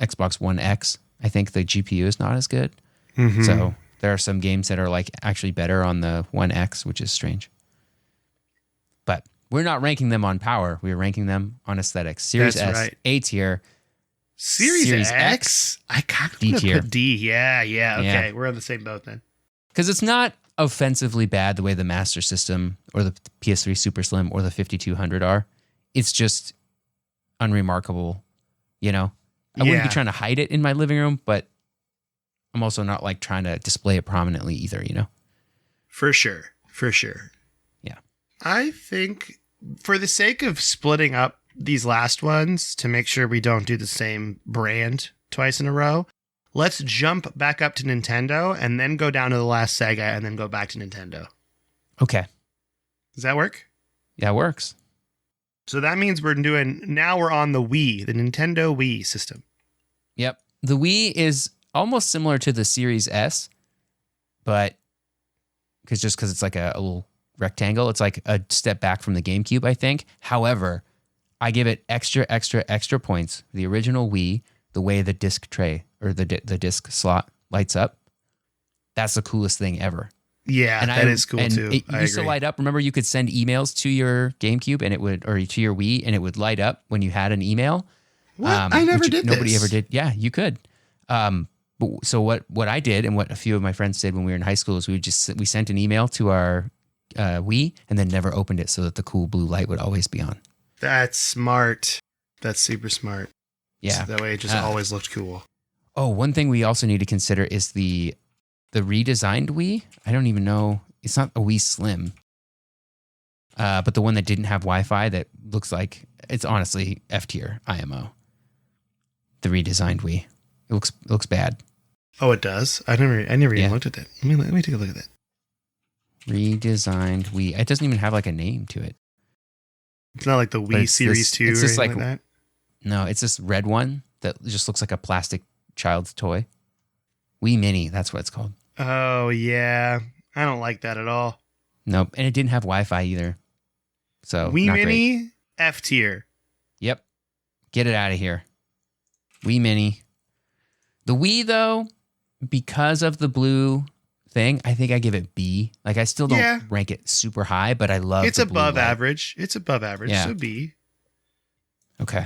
A: Xbox One X. I think the GPU is not as good.
B: Mm-hmm.
A: So there are some games that are like actually better on the One X, which is strange. But we're not ranking them on power. We're ranking them on aesthetics. Series
B: That's
A: S,
B: right.
A: A tier.
B: Series X? I kind of
A: D
B: want to
A: tier.
B: put D. Yeah. Okay.
A: Yeah.
B: We're on the same boat then.
A: Because it's not offensively bad the way the Master System or the PS3 Super Slim or the 5200 are. It's just unremarkable, you know? I wouldn't be trying to hide it in my living room, but I'm also not like trying to display it prominently either, you know?
B: For sure.
A: Yeah.
B: I think for the sake of splitting up these last ones to make sure we don't do the same brand twice in a row, let's jump back up to Nintendo and then go down to the last Sega and then go back to Nintendo.
A: Okay.
B: Does that work?
A: Yeah, it works.
B: So that means we're on the Wii, the Nintendo Wii system.
A: Yep. The Wii is almost similar to the Series S, but because it's like a little rectangle, it's like a step back from the GameCube, I think. However, I give it extra points. The original Wii, the way the disc tray or the disc slot lights up, that's the coolest thing ever.
B: Yeah,
A: and
B: that is cool too.
A: It
B: I
A: used to
B: agree.
A: light up. Remember, you could send emails to your GameCube or to your Wii, and it would light up when you had an email.
B: What? I never did
A: Nobody
B: this.
A: ever did. Yeah, you could. So what I did and what a few of my friends did when we were in high school is we sent an email to our Wii and then never opened it so that the cool blue light would always be on.
B: That's smart. That's super smart.
A: Yeah.
B: So that way it just always looked cool.
A: Oh, one thing we also need to consider is the redesigned Wii. I don't even know. It's not a Wii Slim. But the one that didn't have Wi-Fi that looks like it's honestly F tier IMO. The redesigned Wii. It looks bad.
B: Oh, it does? I never even looked at it. Let me take a look at that.
A: Redesigned Wii. It doesn't even have like a name to it.
B: It's not like the Wii Series 2 or anything like that?
A: No, it's this red one that just looks like a plastic child's toy. Wii Mini, that's what it's called.
B: Oh, yeah. I don't like that at all.
A: Nope. And it didn't have Wi-Fi either. So
B: Wii
A: not
B: Mini,
A: great.
B: F tier.
A: Yep. Get it out of here. Wii Mini. The Wii, though, because of the blue thing, I think I give it B. Like, I still don't rank it super high, but I love
B: It's
A: the blue
B: above
A: light.
B: average. It's above average,
A: Yeah.
B: so B.
A: Okay.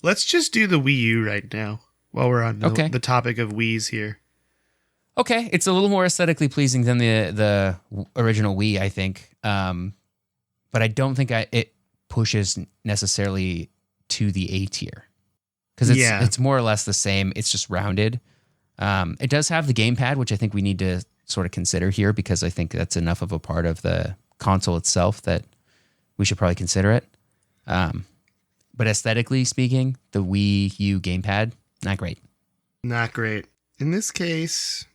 B: Let's just do the Wii U right now while we're on the topic of Wiis here.
A: Okay. It's a little more aesthetically pleasing than the original Wii, I think. But I don't think it pushes necessarily to the A tier. Because it's more or less the same. It's just rounded. It does have the gamepad, which I think we need to sort of consider here because I think that's enough of a part of the console itself that we should probably consider it. But aesthetically speaking, the Wii U gamepad, not great.
B: Not great. In this case,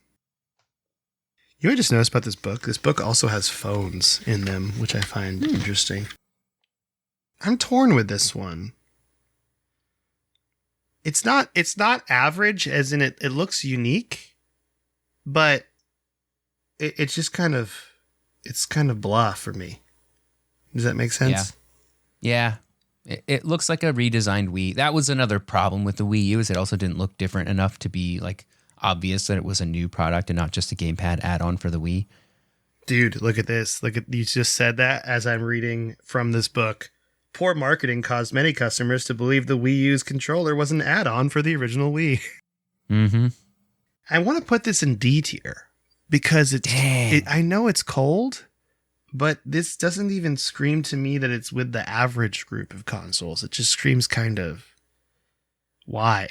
B: you know what I just noticed about this book? This book also has phones in them, which I find interesting. I'm torn with this one. It's not average, as in it looks unique, but it's just kind of blah for me. Does that make sense?
A: Yeah. It looks like a redesigned Wii. That was another problem with the Wii U, is it also didn't look different enough to be like obvious that it was a new product and not just a gamepad add-on for the Wii.
B: Dude, look at this. You just said that as I'm reading from this book. Poor marketing caused many customers to believe the Wii U's controller was an add-on for the original Wii.
A: Mm-hmm.
B: I want to put this in D tier because I know it's cold, but this doesn't even scream to me that it's with the average group of consoles. It just screams kind of why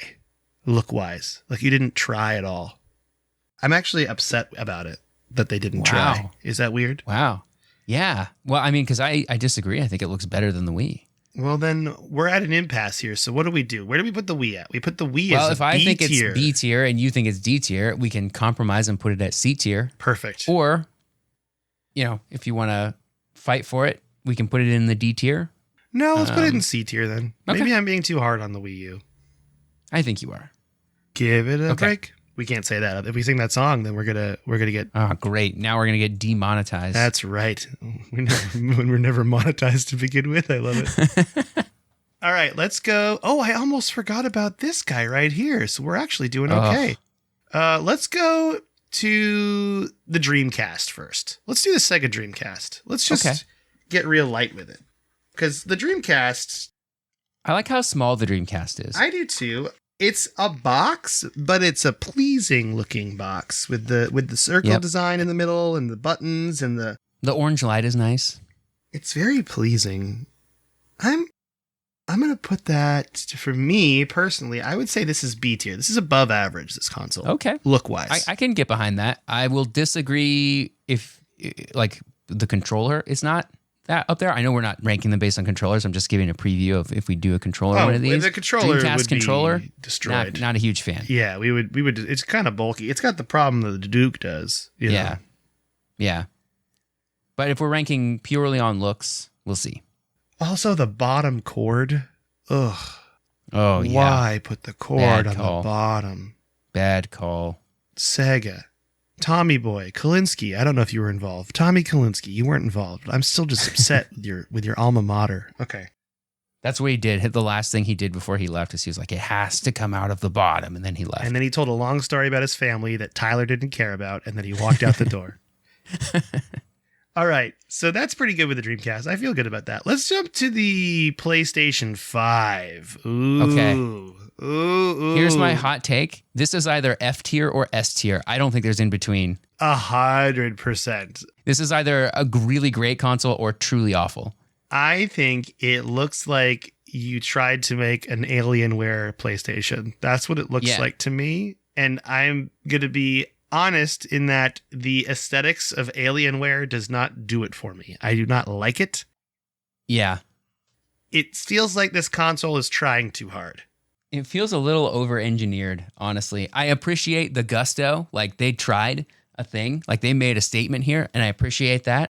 B: look-wise. Like you didn't try at all. I'm actually upset about it that they didn't try. Is that weird?
A: Wow. Yeah. Well, I mean, because I disagree. I think it looks better than the Wii.
B: Well, then we're at an impasse here. So what do we do? Where do we put the Wii at? We put the Wii
A: Well,
B: as
A: if
B: a
A: I
B: B
A: think
B: tier.
A: it's B tier and you think it's D tier, we can compromise and put it at C tier.
B: Perfect.
A: Or, if you want to fight for it, we can put it in the D tier.
B: No, let's put it in C tier then.
A: Okay.
B: Maybe I'm being too hard on the Wii U.
A: I think you are.
B: Give it a break. We can't say that. If we sing that song, then we're gonna get.
A: Oh, great! Now we're gonna get demonetized.
B: We're never monetized to begin with. I love it. All right, let's go. Oh, I almost forgot about this guy right here. So we're actually doing okay. Let's go to the Dreamcast first. Let's do the Sega Dreamcast. Let's just get real light with it, because the Dreamcast.
A: I like how small the Dreamcast is.
B: I do too. It's a box, but it's a pleasing looking box with the circle design in the middle and the buttons and the
A: orange light is nice.
B: It's very pleasing. I'm going to put that, for me personally, I would say this is B tier. This is above average, this console.
A: Okay.
B: Look-wise.
A: I can get behind that. I will disagree if the controller is not that up there. I know we're not ranking them based on controllers. I'm just giving a preview of if we do a controller one of these.
B: The controller
A: Dreamcast
B: would
A: controller,
B: be destroyed.
A: Not a huge fan.
B: Yeah, we would. It's kind of bulky. It's got the problem that the Duke does.
A: Yeah. But if we're ranking purely on looks, we'll see.
B: Also, the bottom cord. Ugh.
A: Oh, yeah.
B: Why put the cord on the bottom?
A: Bad call.
B: Sega. Tommy Boy, Kalinske. I don't know if you were involved. Tommy Kalinske, you weren't involved. I'm still just upset with your alma mater. Okay.
A: That's what he did. The last thing he did before he left is he was like, it has to come out of the bottom. And then he left.
B: And then he told a long story about his family that Tyler didn't care about. And then he walked out the door. All right. So that's pretty good with the Dreamcast. I feel good about that. Let's jump to the PlayStation 5. Ooh.
A: Okay.
B: Ooh.
A: Here's my hot take. This is either F tier or S tier. I don't think there's in between.
B: 100%.
A: This is either a really great console or truly awful.
B: I think it looks like you tried to make an Alienware PlayStation. That's what it looks like to me. And I'm going to be honest in that the aesthetics of Alienware does not do it for me. I do not like it.
A: Yeah.
B: It feels like this console is trying too hard.
A: It feels a little over-engineered, honestly. I appreciate the gusto. Like, they tried a thing. Like, they made a statement here, and I appreciate that.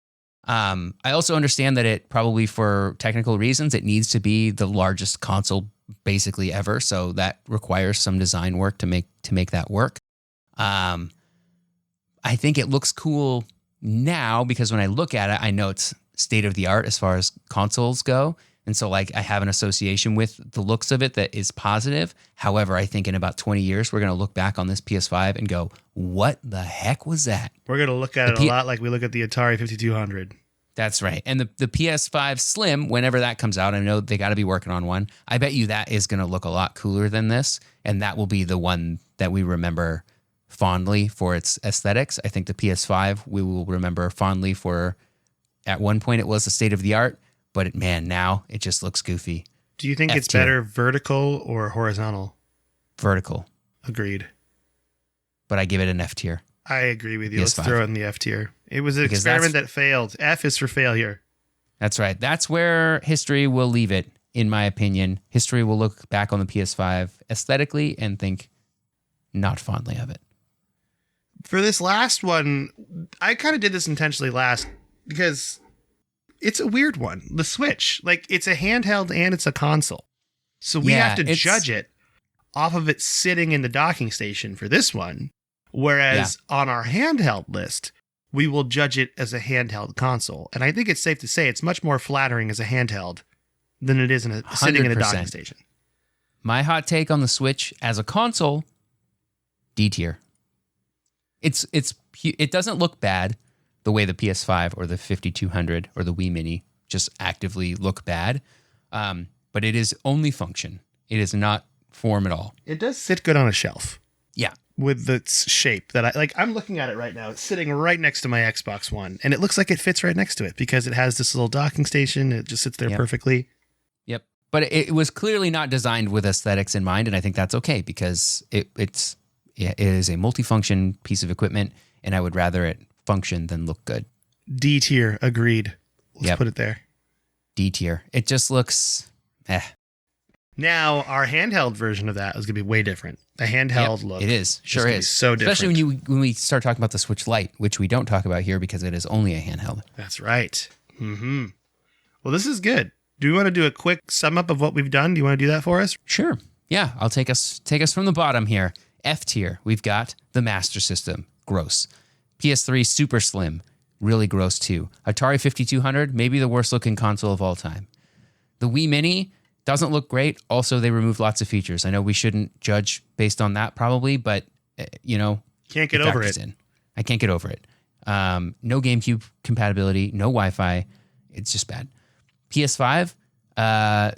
A: I also understand that it probably, for technical reasons, it needs to be the largest console basically ever. So that requires some design work to make that work. I think it looks cool now because when I look at it, I know it's state of the art as far as consoles go. And so I have an association with the looks of it that is positive. However, I think in about 20 years, we're going to look back on this PS5 and go, what the heck was that?
B: We're going to look at it a lot like we look at the Atari 5200.
A: That's right. And the PS5 Slim, whenever that comes out, I know they got to be working on one. I bet you that is going to look a lot cooler than this. And that will be the one that we remember fondly for its aesthetics. I think the PS5 we will remember fondly for, at one point it was the state of the art. But man, now it just looks goofy.
B: Do you think
A: F
B: it's
A: tier.
B: better vertical or horizontal?
A: Vertical.
B: Agreed.
A: But I give it an F tier.
B: I agree with you.
A: PS5.
B: Let's throw it in the F tier. It was an
A: Because
B: experiment that failed. F is for failure.
A: That's right. That's where history will leave it, in my opinion. History will look back on the PS5 aesthetically and think not fondly of it.
B: For this last one, I kind of did this intentionally last because it's a weird one. The Switch, it's a handheld and it's a console. So we have to judge it off of it sitting in the docking station for this one. Whereas on our handheld list, we will judge it as a handheld console. And I think it's safe to say it's much more flattering as a handheld than it is sitting in a docking station.
A: My hot take on the Switch as a console, D tier. It doesn't look bad the way the PS5 or the 5200 or the Wii Mini just actively look bad. But it is only function. It is not form at all.
B: It does sit good on a shelf.
A: Yeah.
B: with the shape that I like. I'm looking at it right now. It's sitting right next to my Xbox One, and it looks like it fits right next to it because it has this little docking station. It just sits there perfectly.
A: Yep. But it was clearly not designed with aesthetics in mind, and I think that's okay because it is a multifunction piece of equipment, and I would rather it function than look good.
B: D tier, agreed. Let's put it there.
A: D tier. It just looks
B: Now, our handheld version of that is going to be way different. The handheld look.
A: It is. Sure is.
B: So different.
A: Especially when we start talking about the Switch Lite, which we don't talk about here because it is only a handheld.
B: That's right. Mm-hmm. Well, this is good. Do we want to do a quick sum up of what we've done? Do you want to do that for us?
A: Sure. Yeah, I'll take us from the bottom here. F tier, we've got the Master System. Gross. PS3 super slim. Really gross too. Atari 5200, maybe the worst looking console of all time. The Wii Mini doesn't look great. Also, they removed lots of features. I know we shouldn't judge based on that probably, but
B: can't get over it.
A: I can't get over it. No GameCube compatibility, no Wi-Fi. It's just bad. PS5,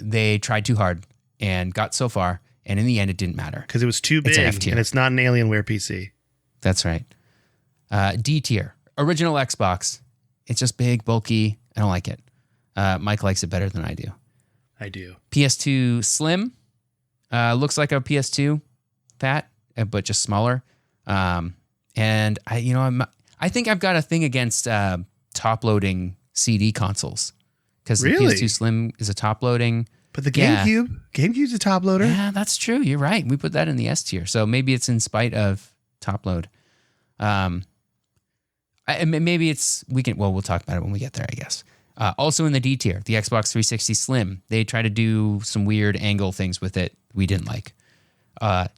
A: they tried too hard and got so far, and in the end, it didn't matter.
B: Because it was too big, and it's not an Alienware PC.
A: That's right. D tier, original Xbox. It's just big, bulky. I don't like it. Mike likes it better than I do.
B: I do.
A: PS2 Slim, looks like a PS2 fat, but just smaller. And I think I've got a thing against top-loading CD consoles. Because the PS2 Slim is a top-loading.
B: But the GameCube's a top loader.
A: Yeah, that's true. You're right. We put that in the S tier. So maybe it's in spite of top load. Maybe we'll talk about it when we get there, I guess. Also in the D tier, the Xbox 360 Slim. They try to do some weird angle things with it we didn't like.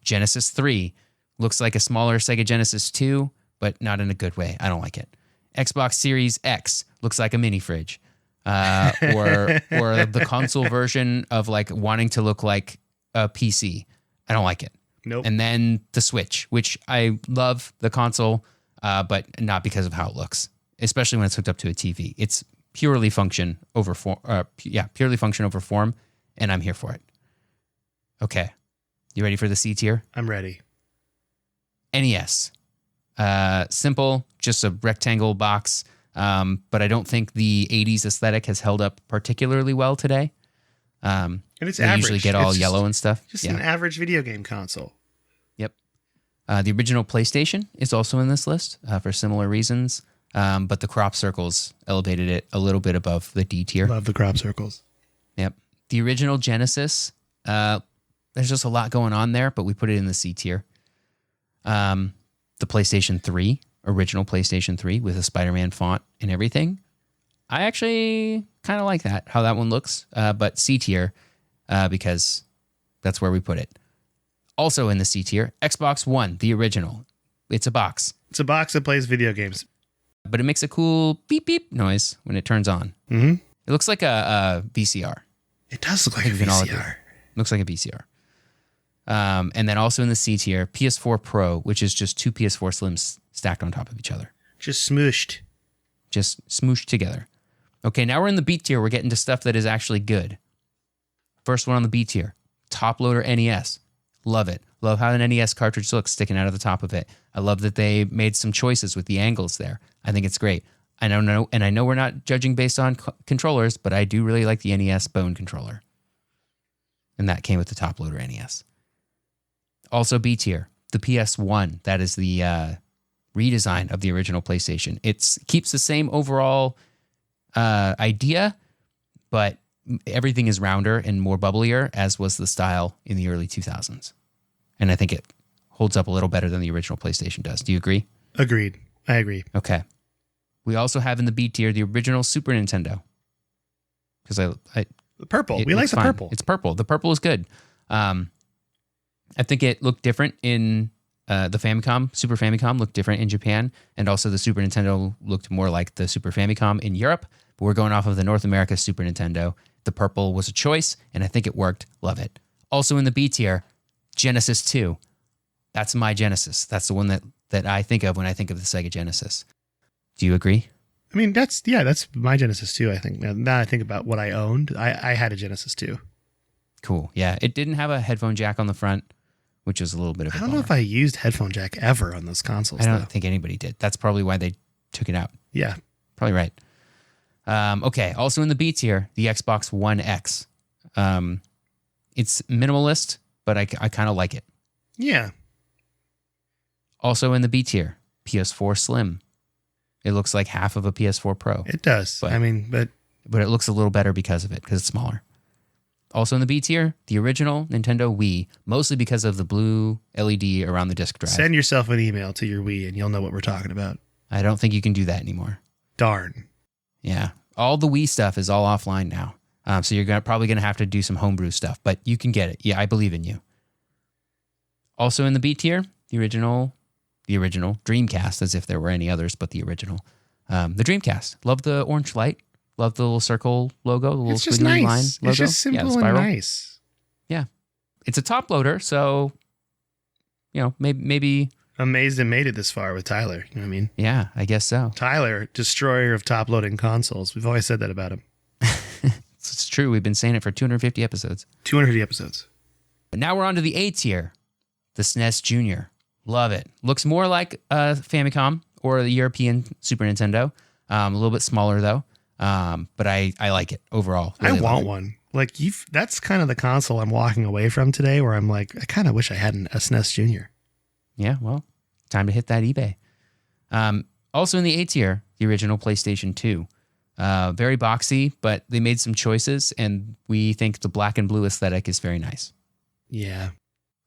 A: Genesis 3 looks like a smaller Sega Genesis 2, but not in a good way. I don't like it. Xbox Series X looks like a mini fridge. Or the console version of like wanting to look like a PC. I don't like it.
B: Nope.
A: And then the Switch, which I love the console, but not because of how it looks, especially when it's hooked up to a TV. It's purely function over form. Purely function over form, and I'm here for it. Okay, you ready for the C tier?
B: I'm ready.
A: NES, simple, just a rectangle box. But I don't think the 80s aesthetic has held up particularly well today.
B: And it's
A: they
B: average.
A: Usually get all yellow and stuff.
B: Just an average video game console.
A: Yep. The original PlayStation is also in this list for similar reasons. But the crop circles elevated it a little bit above the D tier.
B: Love the crop circles.
A: Yep. The original Genesis, there's just a lot going on there, but we put it in the C tier. The PlayStation 3. Original PlayStation 3 with a Spider-Man font and everything. I actually kind of like that, how that one looks, but C tier because that's where we put it. Also in the C tier, Xbox One, the original. It's a box.
B: It's a box that plays video games.
A: But it makes a cool beep beep noise when it turns on.
B: Mm-hmm.
A: It looks like a VCR.
B: It does look like a VCR.
A: Looks like a VCR. And then also in the C tier, PS4 Pro, which is just two PS4 Slims stacked on top of each other.
B: Just smooshed.
A: Just smooshed together. Okay, now we're in the B tier. We're getting to stuff that is actually good. First one on the B tier, top loader NES. Love it. Love how an NES cartridge looks sticking out of the top of it. I love that they made some choices with the angles there. I think it's great. I know we're not judging based on controllers, but I do really like the NES Bone controller. And that came with the top loader NES. Also B tier, the PS1. That is the redesign of the original PlayStation. It keeps the same overall idea, but everything is rounder and more bubblier, as was the style in the early 2000s. And I think it holds up a little better than the original PlayStation does. Do you agree?
B: Agreed. I agree.
A: Okay. We also have in the B tier the original Super Nintendo. Because
B: the purple. We like the purple.
A: It's purple. The purple is good. I think it looked different in the Famicom. Super Famicom looked different in Japan. And also the Super Nintendo looked more like the Super Famicom in Europe. But we're going off of the North America Super Nintendo. The purple was a choice, and I think it worked. Love it. Also in the B tier, Genesis 2. That's my Genesis. That's the one that I think of when I think of the Sega Genesis. Do you agree?
B: I mean, that's my Genesis too, I think. Now I think about what I owned. I had a Genesis too.
A: Cool. Yeah. It didn't have a headphone jack on the front, which is a little bit of a
B: I don't know
A: bummer.
B: if I used headphone jack ever on those consoles.
A: I don't
B: though.
A: think anybody did. That's probably why they took it out.
B: Yeah.
A: Probably right. Okay. Also in the B tier, the Xbox One X. It's minimalist, but I kind of like it.
B: Yeah.
A: Also in the B tier, PS4 Slim. It looks like half of a PS4 Pro.
B: It does.
A: But it looks a little better because of it, because it's smaller. Also in the B tier, the original Nintendo Wii, mostly because of the blue LED around the disc drive.
B: Send yourself an email to your Wii and you'll know what we're talking about.
A: I don't think you can do that anymore.
B: Darn.
A: Yeah. All the Wii stuff is all offline now. So you're probably going to have to do some homebrew stuff, but you can get it. Yeah, I believe in you. Also in the B tier, the original Dreamcast, as if there were any others, but the original. The Dreamcast. Love the orange light. Love the little circle logo, the little
B: It's just
A: squiggly
B: nice.
A: line logo.
B: It's just simple and
A: spiral.
B: nice.
A: Yeah. It's a top loader, so, maybe.
B: Amazed it made it this far with Tyler. You know what I mean?
A: Yeah, I guess so.
B: Tyler, destroyer of top-loading consoles. We've always said that about him.
A: It's true. We've been saying it for 250 episodes.
B: 250 episodes.
A: But now we're on to the A tier, the SNES Junior. Love it. Looks more like a Famicom or the European Super Nintendo. A little bit smaller, though. But I like it overall. Really
B: I want one. Like, that's kind of the console I'm walking away from today, where I'm like, I kind of wish I had a SNES Junior.
A: Yeah, well, time to hit that eBay. Also in the A tier, the original PlayStation 2. Very boxy, but they made some choices, and we think the black and blue aesthetic is very nice.
B: Yeah.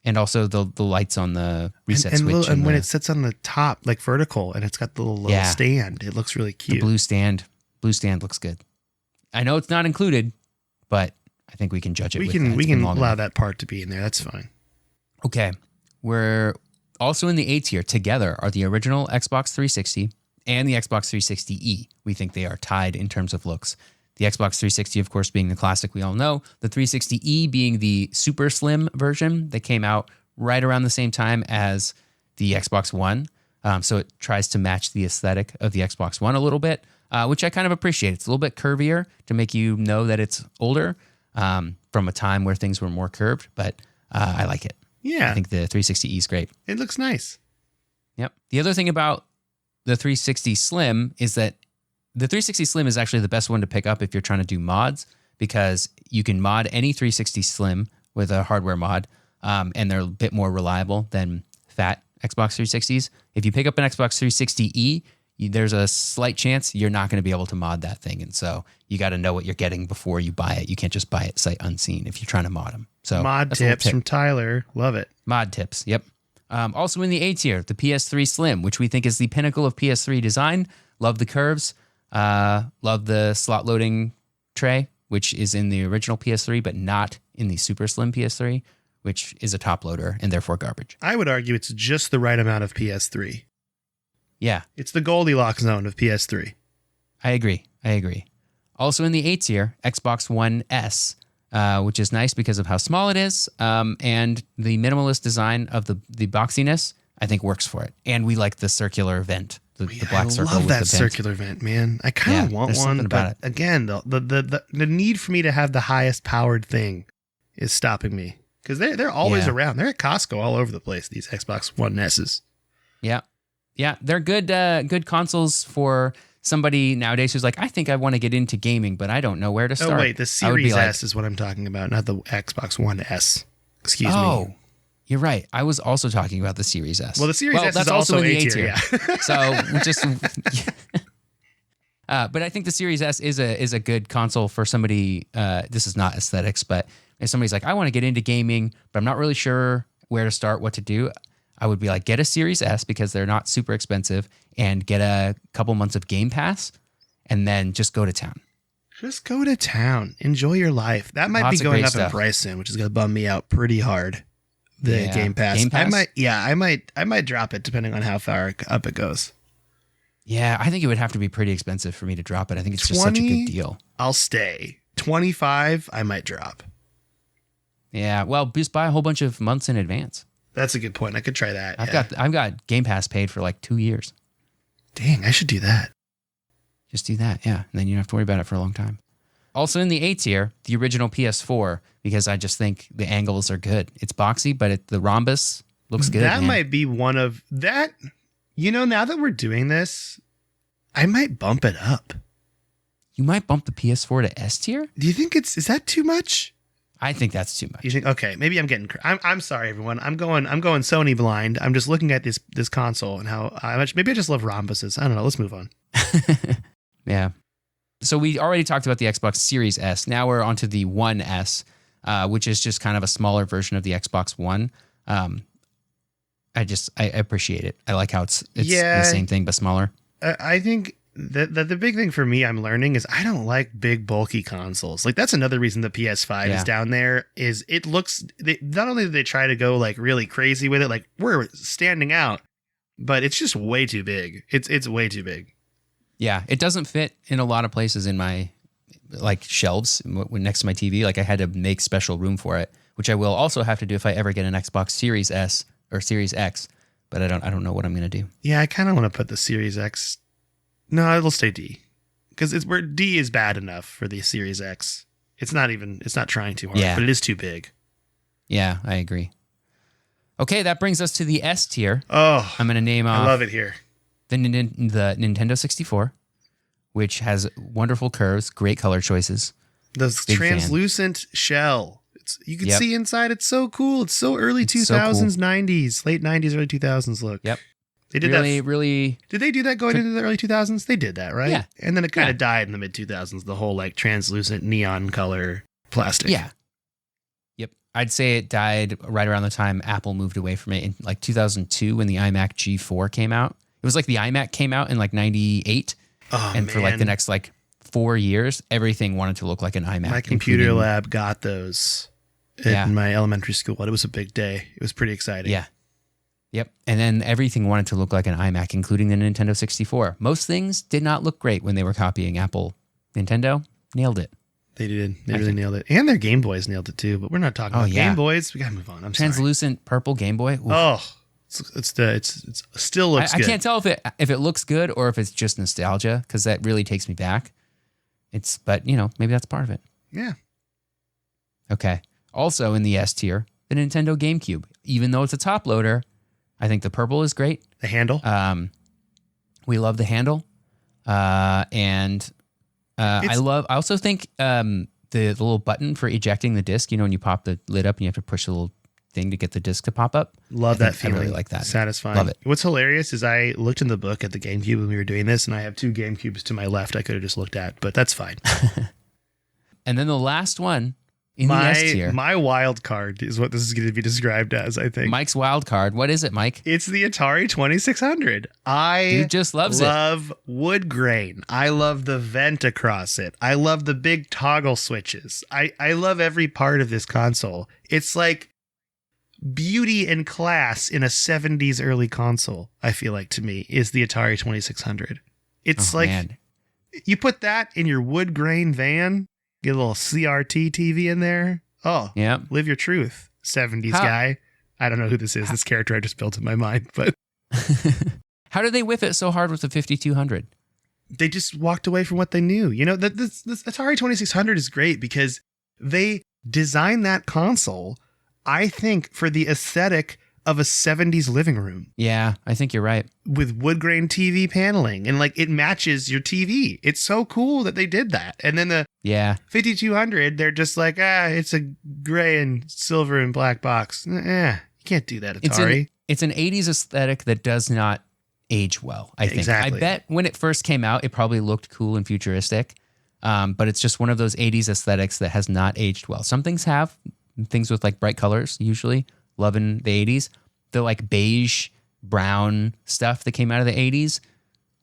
A: And also the lights on the reset switch.
B: And when it sits on the top, like vertical, and it's got the little stand, it looks really cute.
A: The blue stand looks good. I know it's not included, but I think we can judge it.
B: We can allow that part to be in there. That's fine.
A: Okay. We're also in the A tier together are the original Xbox 360 and the Xbox 360e. We think they are tied in terms of looks. The Xbox 360, of course, being the classic we all know. The 360e being the super slim version that came out right around the same time as the Xbox One. So it tries to match the aesthetic of the Xbox One a little bit, which I kind of appreciate. It's a little bit curvier to make you know that it's older from a time where things were more curved, but I like it.
B: Yeah.
A: I think the 360e is great.
B: It looks nice.
A: Yep. The other thing about the 360 Slim is that the 360 Slim is actually the best one to pick up if you're trying to do mods, because you can mod any 360 Slim with a hardware mod, and they're a bit more reliable than fat Xbox 360s. If you pick up an Xbox 360e, there's a slight chance you're not going to be able to mod that thing. And so you got to know what you're getting before you buy it. You can't just buy it sight unseen if you're trying to mod them. So
B: mod tips from Tyler. Love it.
A: Mod tips. Yep. Also in the A tier, the PS3 Slim, which we think is the pinnacle of PS3 design. Love the curves. Love the slot loading tray, which is in the original PS3, but not in the super slim PS3, which is a top loader and therefore garbage.
B: I would argue it's just the right amount of PS3.
A: Yeah.
B: It's the Goldilocks zone of PS3.
A: I agree. Also in the A tier, Xbox One S, which is nice because of how small it is, and the minimalist design of the boxiness, I think works for it. And we like the circular vent, the black circle.
B: I love
A: with
B: that
A: the
B: circular vent, man. I kind of want one, but again, the need for me to have the highest powered thing is stopping me, because they're always around. They're at Costco all over the place, these Xbox One S's.
A: Yeah, they're good consoles for somebody nowadays who's like, I think I want to get into gaming, but I don't know where to start.
B: Oh, wait, the Series S is what I'm talking about, not the Xbox One S. Excuse me.
A: Oh, you're right. I was also talking about the Series S.
B: Well, the Series S is also in the A tier. Yeah.
A: So just... but I think the Series S is a good console for somebody. This is not aesthetics, but if somebody's like, I want to get into gaming, but I'm not really sure where to start, what to do, I would be like, get a Series S because they're not super expensive, and get a couple months of Game Pass, and then just go to town.
B: Just go to town. Enjoy your life. That might be going up in price soon, which is going to bum me out pretty hard. The Game Pass. I might drop it depending on how far up it goes.
A: Yeah, I think it would have to be pretty expensive for me to drop it. I think it's just such a good deal.
B: I'll stay. 25, I might drop.
A: Yeah, well, just buy a whole bunch of months in advance.
B: That's a good point. I could try that.
A: I've got Game Pass paid for like 2 years.
B: Dang, I should do that.
A: Just do that, yeah. And then you don't have to worry about it for a long time. Also in the A tier, the original PS4, because I just think the angles are good. It's boxy, but the rhombus looks good.
B: That
A: man.
B: might be one of that. Now that we're doing this, I might bump it up.
A: You might bump the PS4 to S tier?
B: Do you think is that too much?
A: I think that's too much.
B: You think, okay, maybe I'm sorry, everyone. I'm going Sony blind. I'm just looking at this console and how much. Maybe I just love rhombuses. I don't know. Let's move on.
A: Yeah. So we already talked about the Xbox Series S. Now we're onto the One S, which is just kind of a smaller version of the Xbox One. I appreciate it. I like how it's the same thing but smaller.
B: I think that the big thing for me I'm learning is I don't like big bulky consoles. Like that's another reason the PS5 is down there. Is it looks not only do they try to go like really crazy with it, like we're standing out, but it's just way too big. It's way too big.
A: Yeah, it doesn't fit in a lot of places in my like shelves next to my TV. Like I had to make special room for it, which I will also have to do if I ever get an Xbox Series S or Series X. But I don't know what I'm gonna do.
B: Yeah, I kind of want to put the Series X. No, it'll stay D, because it's where D is bad enough for the Series X. It's not trying too hard, but it is too big.
A: Yeah, I agree. Okay, that brings us to the S tier.
B: Oh,
A: I'm gonna name off.
B: I love it here.
A: The Nintendo 64, which has wonderful curves, great color choices.
B: The translucent shell. You can see inside. It's so cool. It's so early 2000s, so cool. 90s, late 90s, early 2000s look.
A: Yep.
B: They did
A: really.
B: Did they do that going into the early 2000s? They did that, right?
A: Yeah.
B: And then it kind of died in the mid 2000s. The whole like translucent neon color plastic.
A: Yeah. Yep. I'd say it died right around the time Apple moved away from it in like 2002 when the iMac G4 came out. It was like the iMac came out in like 98.
B: Oh,
A: and for like the next like 4 years, everything wanted to look like an iMac.
B: My computer lab got those in my elementary school. It was a big day. It was pretty exciting.
A: Yeah. Yep. And then everything wanted to look like an iMac, including the Nintendo 64. Most things did not look great when they were copying Apple. Nintendo nailed it.
B: They did. They really nailed it. And their Game Boys nailed it too, but we're not talking about Game Boys. We got to move on. I'm
A: Translucent purple Game Boy. Oof.
B: Oh, it still looks good.
A: I can't tell if it looks good or if it's just nostalgia, because that really takes me back. But maybe that's part of it.
B: Yeah.
A: Okay. Also in the S tier, the Nintendo GameCube. Even though it's a top loader, I think the purple is great.
B: The handle.
A: We love the handle. And I also think the little button for ejecting the disc, when you pop the lid up and you have to push the little thing to get the disc to pop up.
B: Love that feeling.
A: I really like that.
B: Satisfying.
A: Love it.
B: What's hilarious is I looked in the book at the GameCube when we were doing this, and I have two GameCubes to my left I could have just looked at, but that's fine.
A: And then the last one in the S tier.
B: My wild card is what this is going to be described as, I think.
A: Mike's wild card. What is it, Mike?
B: It's the Atari 2600.
A: Dude just loves
B: love wood grain. I love the vent across it. I love the big toggle switches. I love every part of this console. It's like beauty and class in a 70s early console, I feel like, to me, is the Atari 2600. It's you put that in your wood grain van, get a little CRT TV in there. Oh, yeah. Live your truth, 70s guy. I don't know who this is. This character I just built in my mind, but
A: how did they whiff it so hard with the 5200?
B: They just walked away from what they knew. This Atari 2600 is great because they designed that console, I think, for the aesthetic of a 70s living room.
A: Yeah, I think you're right.
B: With wood grain TV paneling, and like it matches your TV. It's so cool that they did that. And then the 5200, they're just like, it's a gray and silver and black box. You can't do that, Atari.
A: It's an 80s aesthetic that does not age well, I think.
B: Exactly.
A: I bet when it first came out, it probably looked cool and futuristic. But it's just one of those 80s aesthetics that has not aged well. Some things have. Things with like bright colors, usually. Loving the 80s. The like beige, brown stuff that came out of the 80s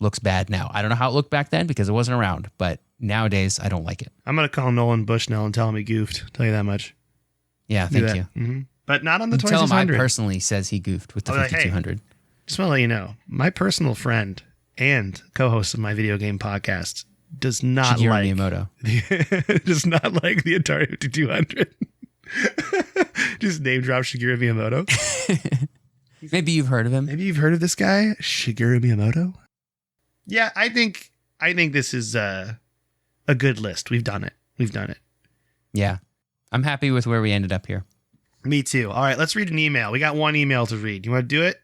A: looks bad now. I don't know how it looked back then because it wasn't around, but nowadays I don't like it.
B: I'm going to call Nolan Bushnell and tell him he goofed. Tell you that much.
A: Yeah, thank you.
B: Mm-hmm. But not on the
A: 2600.
B: Tell him
A: I personally says he goofed with the 5200.
B: Hey, just want to let you know, my personal friend and co-host of my video game podcast does not
A: Shigeru Miyamoto.
B: does not like the Atari 5200. Just name drop Shigeru Miyamoto.
A: Maybe you've heard of him.
B: Maybe you've heard of this guy, Shigeru Miyamoto. Yeah, I think this is a good list. We've done it. we've done it.
A: Yeah. I'm happy with where we ended up here.
B: Me too. All right, let's read an email. We got one email to read. You want to do it?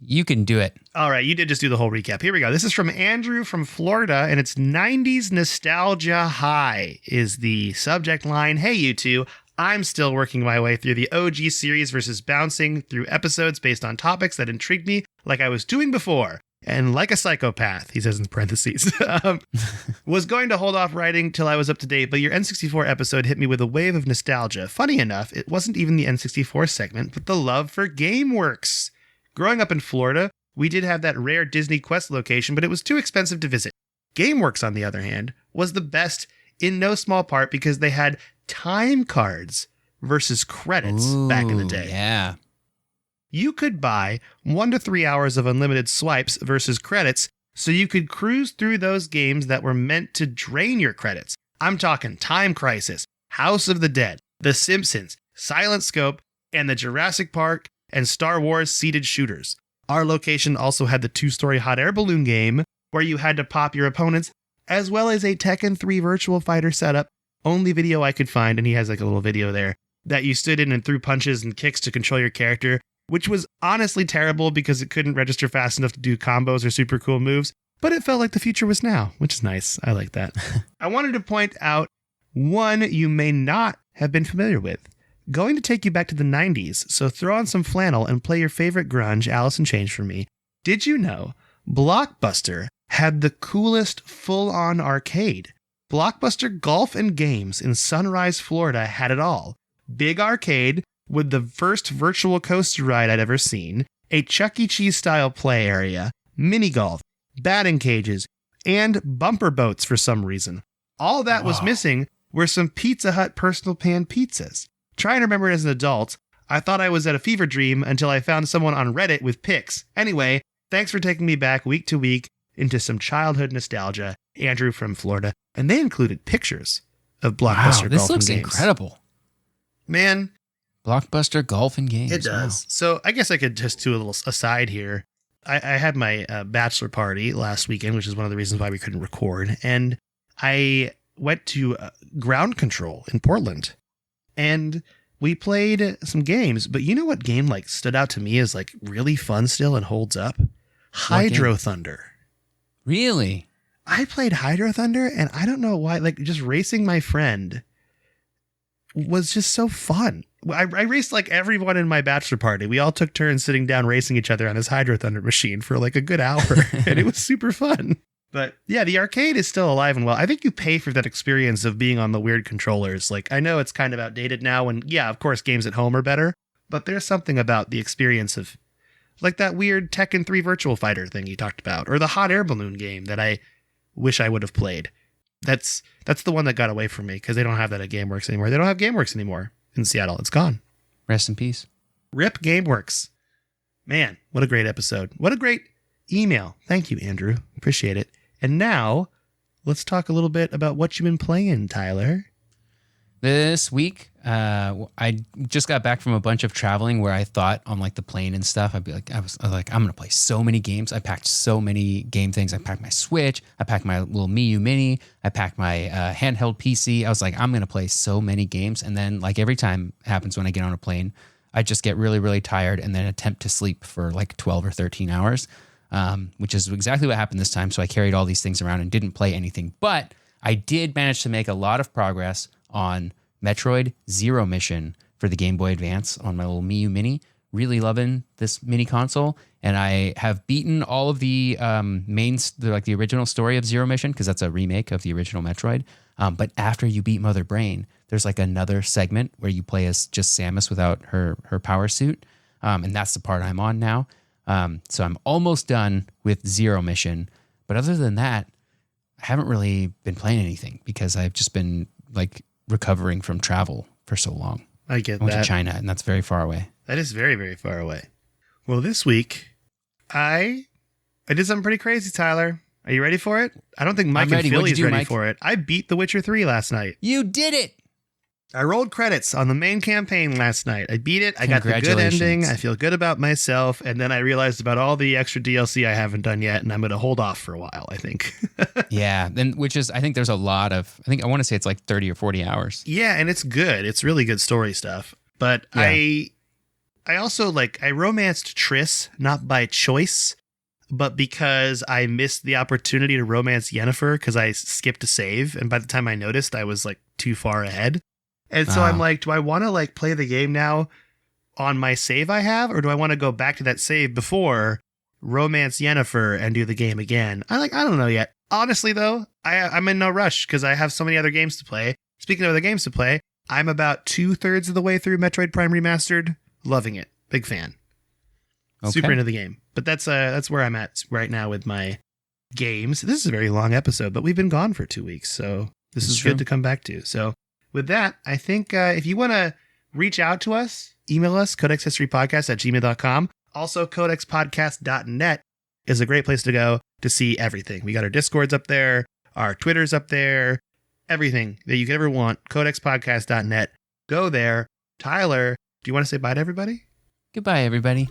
A: You can do it.
B: All right, you did just do the whole recap. Here we go. This is from Andrew from Florida, and it's 90s nostalgia high is the subject line. Hey, you two. I'm still working my way through the OG series versus bouncing through episodes based on topics that intrigued me like I was doing before. And like a psychopath, he says in parentheses, was going to hold off writing till I was up to date, but your N64 episode hit me with a wave of nostalgia. Funny enough, it wasn't even the N64 segment, but the love for GameWorks. Growing up in Florida, we did have that rare Disney Quest location, but it was too expensive to visit. GameWorks, on the other hand, was the best in no small part because they had time cards versus credits back in the day.
A: Yeah.
B: You could buy 1 to 3 hours of unlimited swipes versus credits, so you could cruise through those games that were meant to drain your credits. I'm talking Time Crisis, House of the Dead, The Simpsons, Silent Scope, and the Jurassic Park and Star Wars seated shooters. Our location also had the 2-story hot air balloon game, where you had to pop your opponents, as well as a Tekken 3 Virtual Fighter setup. Only video I could find, and he has like a little video there, that you stood in and threw punches and kicks to control your character, which was honestly terrible because it couldn't register fast enough to do combos or super cool moves, but it felt like the future was now, which is nice. I like that. I wanted to point out one you may not have been familiar with. Going to take you back to the 90s, so throw on some flannel and play your favorite grunge, Alice in Chains for me. Did you know Blockbuster had the coolest full-on arcade? Blockbuster Golf and Games in Sunrise, Florida had it all. Big arcade with the first virtual coaster ride I'd ever seen, a Chuck E. Cheese style play area, mini golf, batting cages, and bumper boats for some reason. All that was missing were some Pizza Hut personal pan pizzas. Trying to remember it as an adult, I thought I was at a fever dream until I found someone on Reddit with pics. Anyway, thanks for taking me back week to week into some childhood nostalgia. Andrew from Florida. And they included pictures of Blockbuster Golf and Games.
A: This looks incredible.
B: Man.
A: Blockbuster Golf and Games.
B: It does. Wow. So I guess I could just do a little aside here. I had my bachelor party last weekend, which is one of the reasons why we couldn't record. And I went to Ground Control in Portland. And we played some games. But you know what game like stood out to me as like really fun still and holds up? Hydro Thunder.
A: Really?
B: I played Hydro Thunder, and I don't know why, like, just racing my friend was just so fun. I raced, like, everyone in my bachelor party. We all took turns sitting down racing each other on this Hydro Thunder machine for, like, a good hour, and it was super fun. But, yeah, the arcade is still alive and well. I think you pay for that experience of being on the weird controllers. Like, I know it's kind of outdated now, and, yeah, of course, games at home are better, but there's something about the experience of, like, that weird Tekken 3 Virtual Fighter thing you talked about, or the hot air balloon game that I wish I would have played. That's the one that got away from me because they don't have that at GameWorks anymore. They don't have GameWorks anymore in Seattle. It's gone.
A: Rest in peace.
B: RIP GameWorks. Man, what a great episode. What a great email. Thank you, Andrew. Appreciate it. And now, let's talk a little bit about what you've been playing, Tyler.
A: This week, I just got back from a bunch of traveling where I thought on like the plane and stuff, I was like, I'm going to play so many games. I packed so many game things. I packed my Switch. I packed my little Miu Mini. I packed my handheld PC. I was like, I'm going to play so many games. And then like every time it happens when I get on a plane, I just get really, really tired and then attempt to sleep for like 12 or 13 hours, which is exactly what happened this time. So I carried all these things around and didn't play anything. But I did manage to make a lot of progress on Metroid Zero Mission for the Game Boy Advance on my little Miu Mini. Really loving this mini console. And I have beaten all of the the original story of Zero Mission, because that's a remake of the original Metroid. But after you beat Mother Brain, there's like another segment where you play as just Samus without her power suit. And that's the part I'm on now. So I'm almost done with Zero Mission. But other than that, I haven't really been playing anything because I've just been like recovering from travel for so long.
B: I get that.
A: I went to China, and that's very far away.
B: That is very, very far away. Well, this week, I did something pretty crazy, Tyler. Are you ready for it? I don't think Mike and Philly's ready for it. I beat The Witcher 3 last night.
A: You did it!
B: I rolled credits on the main campaign last night. I beat it. I got the good
A: Congratulations.
B: ending. I feel good about myself. And then I realized about all the extra DLC I haven't done yet, and I'm going to hold off for a while, I think.
A: Yeah, then I think there's a lot of, I want to say it's like 30 or 40 hours.
B: Yeah, and it's good. It's really good story stuff. But
A: Yeah.
B: I also I romanced Triss, not by choice, but because I missed the opportunity to romance Yennefer because I skipped a save. And by the time I noticed, I was too far ahead. And so I'm do I want to play the game now on my save I have, or do I want to go back to that save before, romance Yennefer, and do the game again? I don't know yet. Honestly, though, I'm in no rush because I have so many other games to play. Speaking of other games to play, I'm about 2/3 of the way through Metroid Prime Remastered. Loving it. Big fan.
A: Okay.
B: Super into the game. But that's where I'm at right now with my games. This is a very long episode, but we've been gone for 2 weeks, so this is good to come back to. So with that, I think if you want to reach out to us, email us, codexhistorypodcast@gmail.com. Also, codexpodcast.net is a great place to go to see everything. We got our Discords up there, our Twitters up there, everything that you could ever want. codexpodcast.net. Go there. Tyler, do you want to say bye to everybody?
A: Goodbye, everybody.